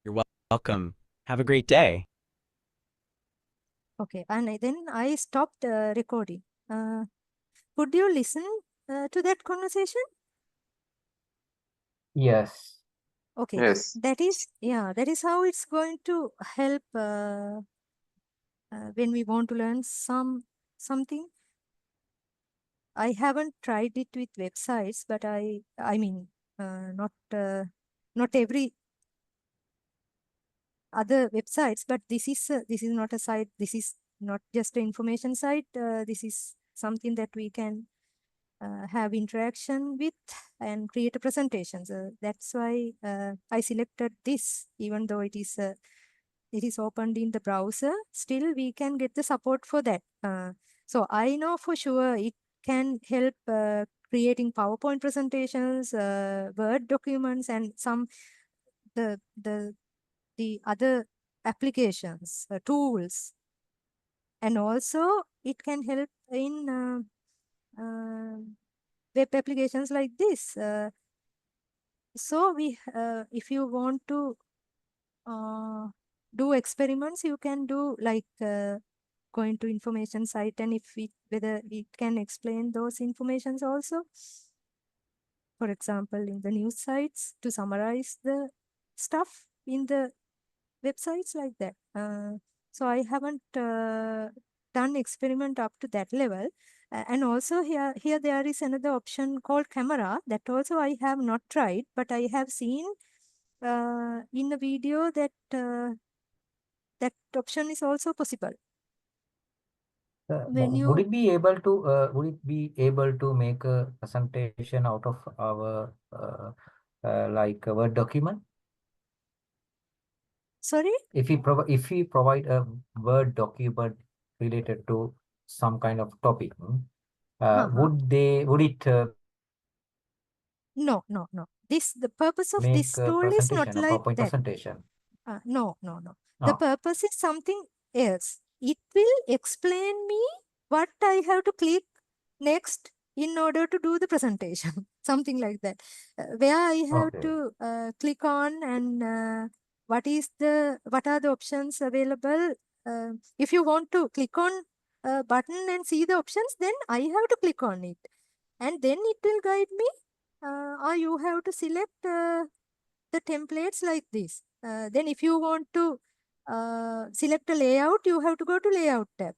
Speaker 9: You're welcome. Have a great day.
Speaker 1: Okay, and then I stopped recording. Could you listen to that conversation?
Speaker 4: Yes.
Speaker 1: Okay,
Speaker 2: Yes.
Speaker 1: that is how it's going to help when we want to learn something. I haven't tried it with websites, but I mean, not every other websites, but this is not a site. This is not just an information site. This is something that we can have interaction with and create a presentation. So that's why I selected this, even though it is opened in the browser. Still, we can get the support for that. So I know for sure it can help creating PowerPoint presentations, Word documents, and some the other applications, tools, and also it can help in web applications like this. So if you want to do experiments, you can do like going to information site, and whether it can explain those informations also. For example, in the news sites to summarize the stuff in the websites like that. So I haven't done experiment up to that level. And also here there is another option called camera that also I have not tried, but I have seen in a video that that option is also possible. When
Speaker 4: Would
Speaker 1: you
Speaker 4: it be able to make a presentation out of our like a Word document?
Speaker 1: sorry,
Speaker 4: If we provide a Word document related to some kind of topic, would it
Speaker 1: no. The purpose of
Speaker 4: make
Speaker 1: this
Speaker 4: a
Speaker 1: tool is not
Speaker 4: presentation, a
Speaker 1: like
Speaker 4: PowerPoint
Speaker 1: that.
Speaker 4: presentation?
Speaker 1: No. The
Speaker 4: No.
Speaker 1: purpose is something else. It will explain me what I have to click next in order to do the presentation. Something like that. Where I have
Speaker 4: Okay.
Speaker 1: to click on, and what are the options available. If you want to click on a button and see the options, then I have to click on it. And then it will guide me. Or you have to select the templates like this. Then if you want to select a layout, you have to go to layout tab.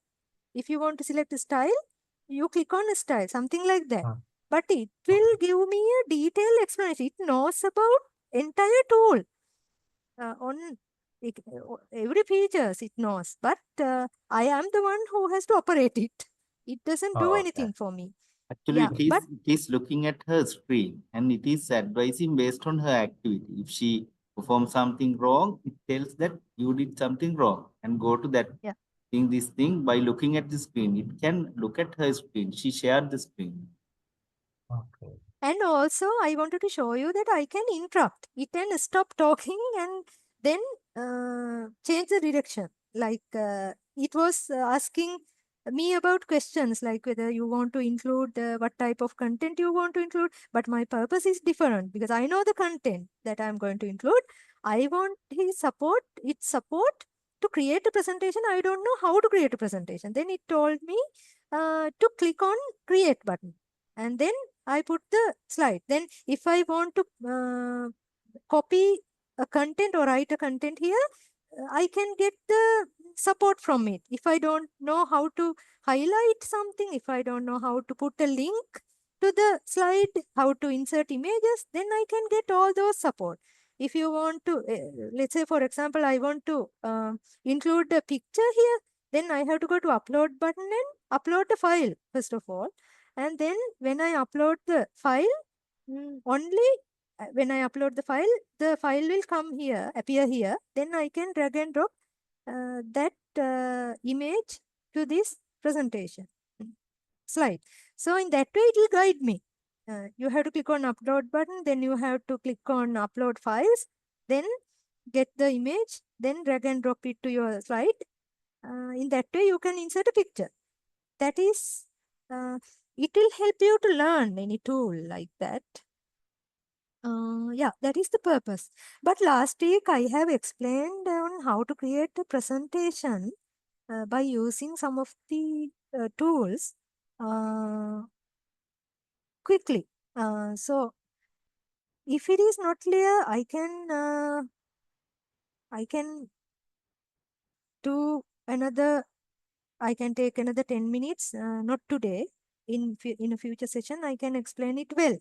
Speaker 1: If you want to select a style, you click on a style, something like that. But it will give me a detailed explanation. It knows about entire tool on every features it knows, but I am the one who has to operate it. It doesn't do
Speaker 4: Okay.
Speaker 1: anything for me.
Speaker 5: Actually,
Speaker 1: Yeah, but
Speaker 5: it is looking at her screen and it is advising based on her activity. If she performs something wrong, it tells that you did something wrong and go to that
Speaker 1: yeah.
Speaker 5: this thing by looking at the screen. It can look at her screen. She shared the screen.
Speaker 4: Okay.
Speaker 1: And also, I wanted to show you that I can interrupt it and stop talking and then change the direction. Like it was asking me about questions like whether you want to include what type of content you want to include. But my purpose is different because I know the content that I'm going to include. I want its support to create a presentation. I don't know how to create a presentation. Then it told me to click on create button. And then I put the slide. Then if I want to copy a content or write a content here, I can get the support from it. If I don't know how to highlight something, if I don't know how to put a link to the slide, how to insert images, then I can get all those support. If you want to, let's say for example, I want to include a picture here, then I have to go to upload button and upload the file first of all. And then when I upload the file, only when I upload the file will come here, appear here. Then I can drag and drop that image to this presentation slide. So in that way, it will guide me. You have to click on upload button, then you have to click on upload files, then get the image, then drag and drop it to your slide. In that way, you can insert a picture. That is, it will help you to learn any tool like that. Yeah, that is the purpose. But last week I have explained on how to create a presentation by using some of the tools quickly. So if it is not clear, I can do another. I can take another 10 minutes. Not today. In a future session, I can explain it well.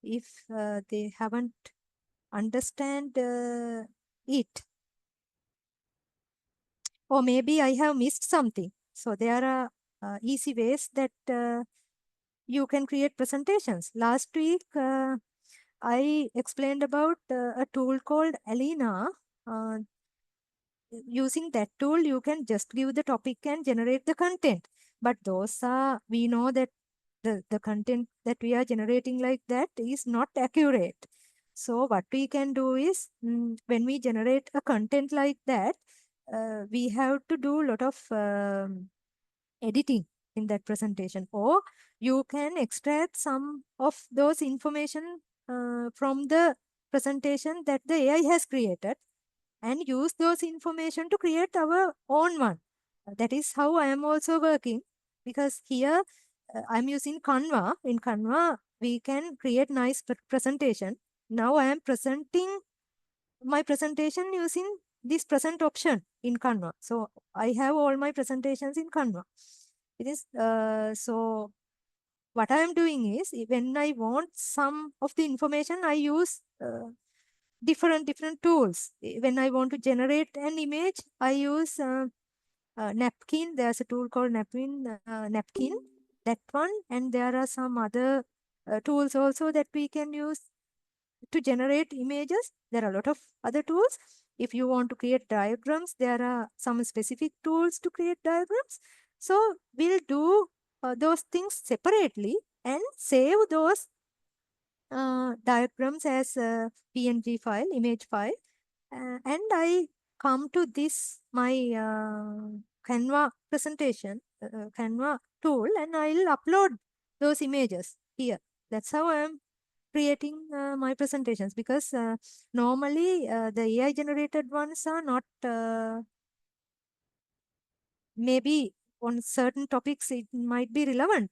Speaker 1: If they haven't understand it, or maybe I have missed something. So there are easy ways that you can create presentations. Last week I explained about a tool called Alina. Uh, Using that tool, you can just give the topic and generate the content. But we know that the content that we are generating like that is not accurate. So what we can do is when we generate a content like that, we have to do a lot of editing in that presentation, or you can extract some of those information from the presentation that the AI has created and use those information to create our own one. That is how I am also working, because here I'm using Canva. In Canva, we can create nice presentation. Now I am presenting my presentation using this present option in Canva. So I have all my presentations in Canva. It is so what I am doing is when I want some of the information, I use different tools. When I want to generate an image, I use Napkin. There's a tool called Napkin, that one, and there are some other tools also that we can use to generate images. There are a lot of other tools. If you want to create diagrams, there are some specific tools to create diagrams. So we'll do those things separately and save those diagrams as a PNG file, image file. And I come to this, my Canva presentation, Canva tool, and I'll upload those images here. That's how I'm creating my presentations, because normally the AI generated ones are not, maybe on certain topics it might be relevant,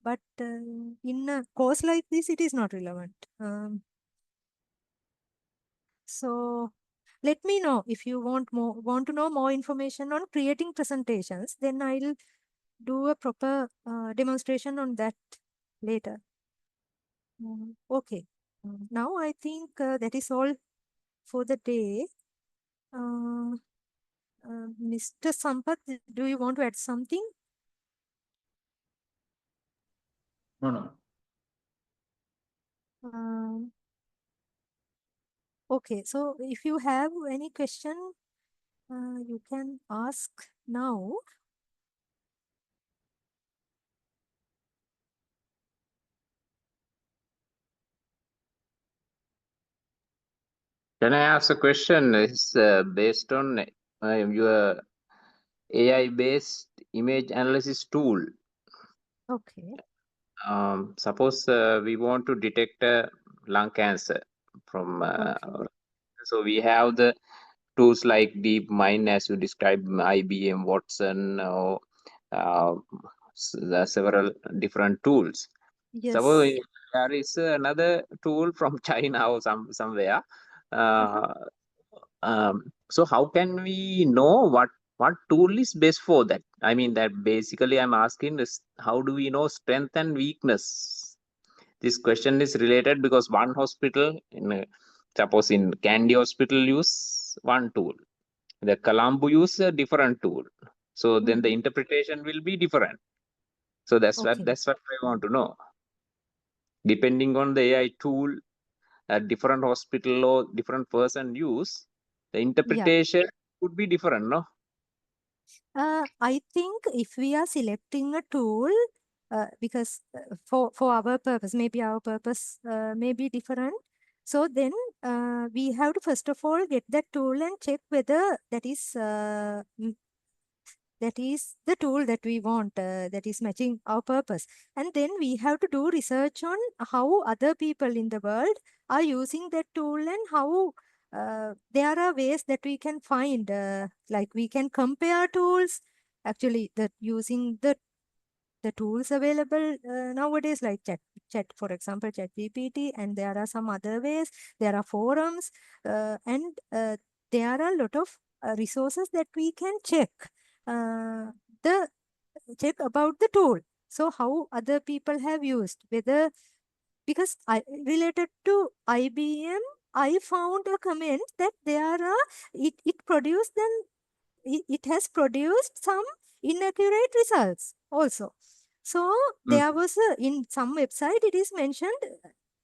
Speaker 1: but in a course like this, it is not relevant. So let me know if you want to know more information on creating presentations. Then I'll do a proper demonstration on that later. Okay. Now I think that is all for the day. Mr. Sampath, do you want to add something?
Speaker 5: No.
Speaker 1: Okay, so if you have any question, you can ask now.
Speaker 2: Can I ask a question? It's based on your AI-based image analysis tool.
Speaker 1: Okay.
Speaker 2: Suppose we want to detect lung cancer from,
Speaker 1: Okay.
Speaker 2: so we have the tools like DeepMind, as you described, IBM, Watson, or there are several different tools. Suppose
Speaker 1: Yes.
Speaker 2: there is another tool from China or somewhere.
Speaker 1: Uh-huh.
Speaker 2: So how can we know what tool is best for that? I mean, that basically I'm asking is how do we know strength and weakness? This question is related because one hospital, suppose in Kandy Hospital, use one tool. The Colombo use a different tool. So then the
Speaker 1: Mm-hmm.
Speaker 2: interpretation will be different. So that's what
Speaker 1: Okay.
Speaker 2: I want to know. Depending on the AI tool, a different hospital or different person use, the
Speaker 1: Yeah.
Speaker 2: interpretation could be different, no?
Speaker 1: I think if we are selecting a tool, because for our purpose, maybe our purpose may be different. So then we have to first of all get that tool and check whether that is the tool that we want, that is matching our purpose. And then we have to do research on how other people in the world are using that tool and how there are ways that we can find, like we can compare tools. Actually, that using the tools available nowadays, like chat, for example, chat GPT, and there are some other ways. There are forums, and there are a lot of resources that we can check uh, the check about the tool. So how other people have used, whether, because I related to IBM, I found a comment that there are it produced then it has produced some inaccurate results also. So
Speaker 2: Mm,
Speaker 1: there was in some website it is mentioned,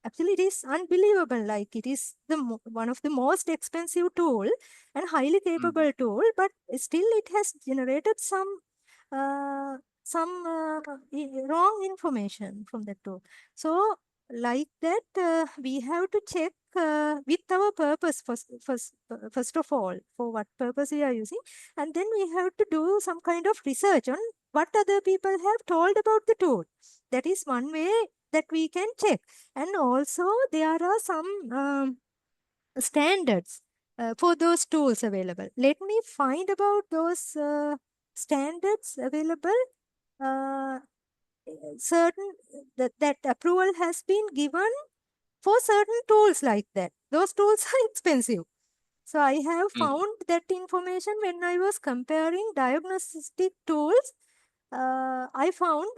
Speaker 1: actually it is unbelievable, like it is the one of the most expensive tool and highly
Speaker 2: mm,
Speaker 1: capable tool, but still it has generated uh, wrong information from the tool. So like that, we have to check with our purpose first of all, for what purpose we are using, and then we have to do some kind of research on what other people have told about the tool. That is one way that we can check. And also there are some standards for those tools available. Let me find about those standards available. uh, Certain that approval has been given for certain tools like that. Those tools are expensive. So I have
Speaker 2: mm,
Speaker 1: found that information when I was comparing diagnostic tools. I found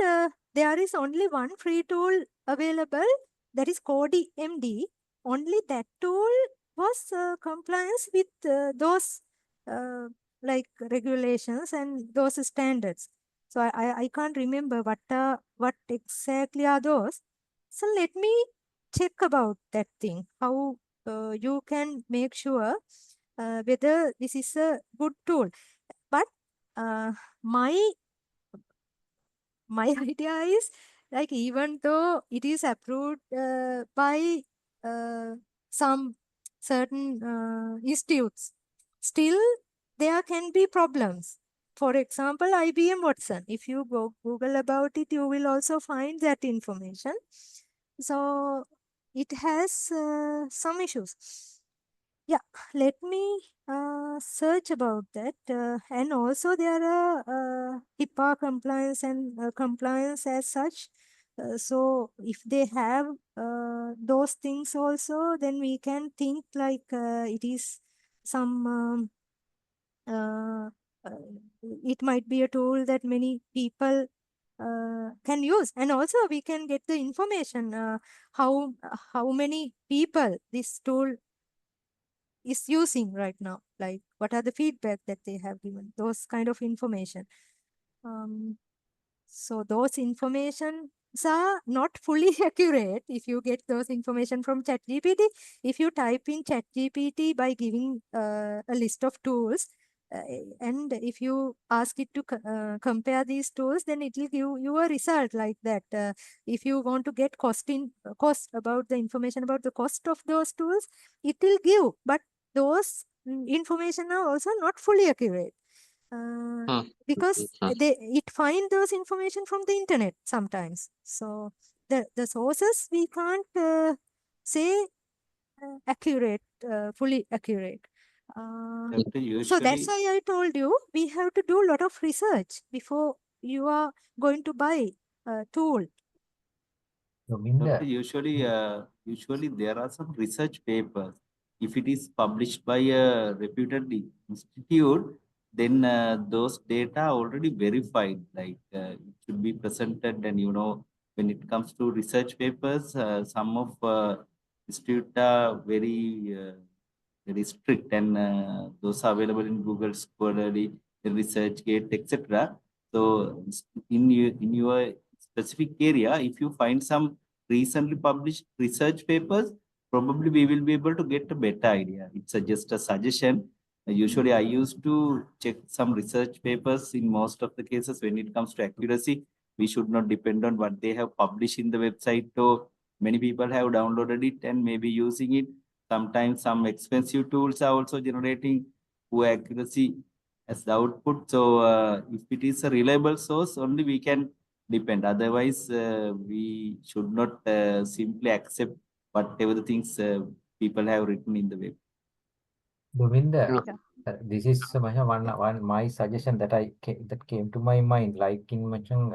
Speaker 1: there is only one free tool available, that is Cody MD. Only that tool was compliance with those uh, like regulations and those standards. So I can't remember what exactly are those. So let me check about that thing. How you can make sure whether this is a good tool. But uh, my my idea is, like, even though it is approved by some certain institutes, still there can be problems. For example, IBM Watson, if you go Google about it, you will also find that information. So it has some issues. Yeah, let me search about that. And also there are HIPAA compliance and compliance as such. So if they have those things also, then we can think like it is some, uh, uh, it might be a tool that many people can use. And also we can get the information, how many people this tool is using right now, like what are the feedback that they have given, those kind of information. um, so those informations are not fully accurate if you get those information from ChatGPT. If you type in ChatGPT by giving a list of tools, uh, and if you ask it to compare these tools, then it will give you a result like that. If you want to get cost about the information about the cost of those tools, it will give. But those information are also not fully accurate. Because it find those information from the internet sometimes. So the sources we can't say accurate, fully accurate. So that's why I told you we have to do a lot of research before you are going to buy a tool.
Speaker 5: Doctor, usually there are some research papers. If it is published by a reputed institute, then those data are already verified. Like it should be presented, and when it comes to research papers, some of institute are very strict, and those are available in Google Scholarly, ResearchGate, etc. So in your specific area, if you find some recently published research papers, probably we will be able to get a better idea. It's just a suggestion. Usually, I used to check some research papers in most of the cases. When it comes to accuracy, we should not depend on what they have published in the website. So many people have downloaded it and maybe using it. Sometimes some expensive tools are also generating poor accuracy as the output. So if it is a reliable source, only we can depend. Otherwise, we should not simply accept whatever the things people have written in the web.
Speaker 4: Govinda, this is one my suggestion that that came to my mind. Like in mention,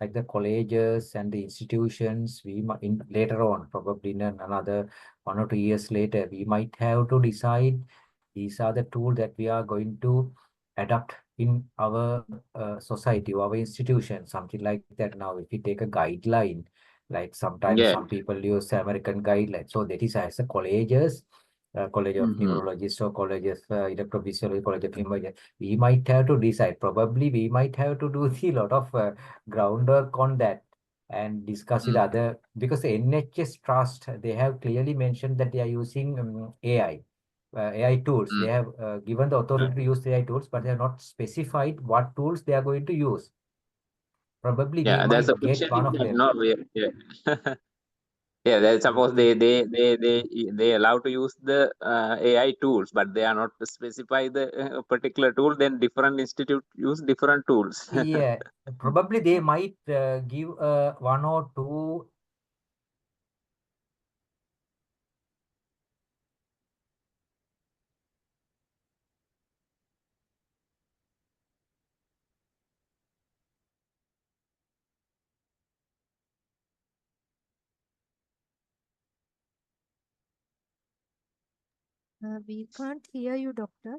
Speaker 4: like the colleges and the institutions, we might later on, probably in another 1 or 2 years later, we might have to decide these are the tools that we are going to adapt in our society or our institution, something like that. Now, if we take a guideline, like sometimes some people use American guidelines, so that is as a colleges. College of Neurologists or College of Electrophysiology, College of Imaging, we might have to decide. Probably we might have to do a lot of groundwork on that and discuss with other, because the NHS Trust, they have clearly mentioned that they are using AI tools. They have given the authority to use AI tools, but they have not specified what tools they are going to use. Probably we
Speaker 2: that's a
Speaker 4: might
Speaker 2: question.
Speaker 4: get one of them.
Speaker 2: No, yeah. Suppose they allow to use the AI tools, but they are not to specify the particular tool. Then different institute use different tools.
Speaker 4: Yeah, probably they might give one or two.
Speaker 1: We can't hear you, doctor.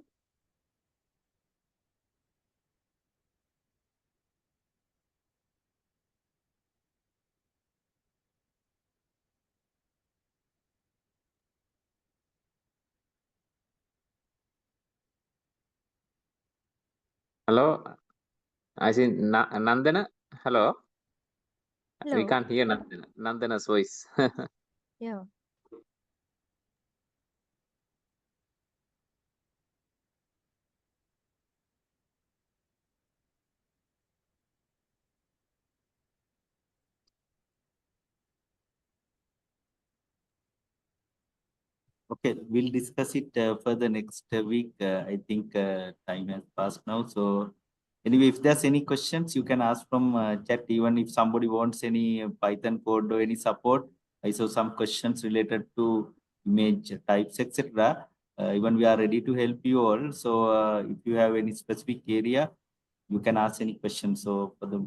Speaker 2: Hello, I see Nandana. Hello.
Speaker 1: Hello.
Speaker 2: We can't hear Nandana's voice.
Speaker 1: Yeah.
Speaker 5: Okay, we'll discuss it further next week. I think time has passed now. So anyway, if there's any questions, you can ask from chat. Even if somebody wants any Python code or any support, I saw some questions related to image types, etc. Even we are ready to help you all. So if you have any specific area, you can ask any questions. So for the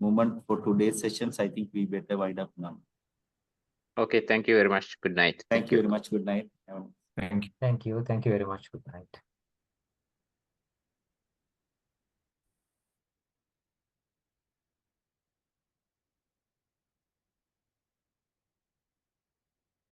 Speaker 5: moment, for today's sessions, I think we better wind up now.
Speaker 2: Okay, thank you very much. Good night.
Speaker 5: Thank you very much. Good night.
Speaker 4: Thank you. Thank you very much. Good night.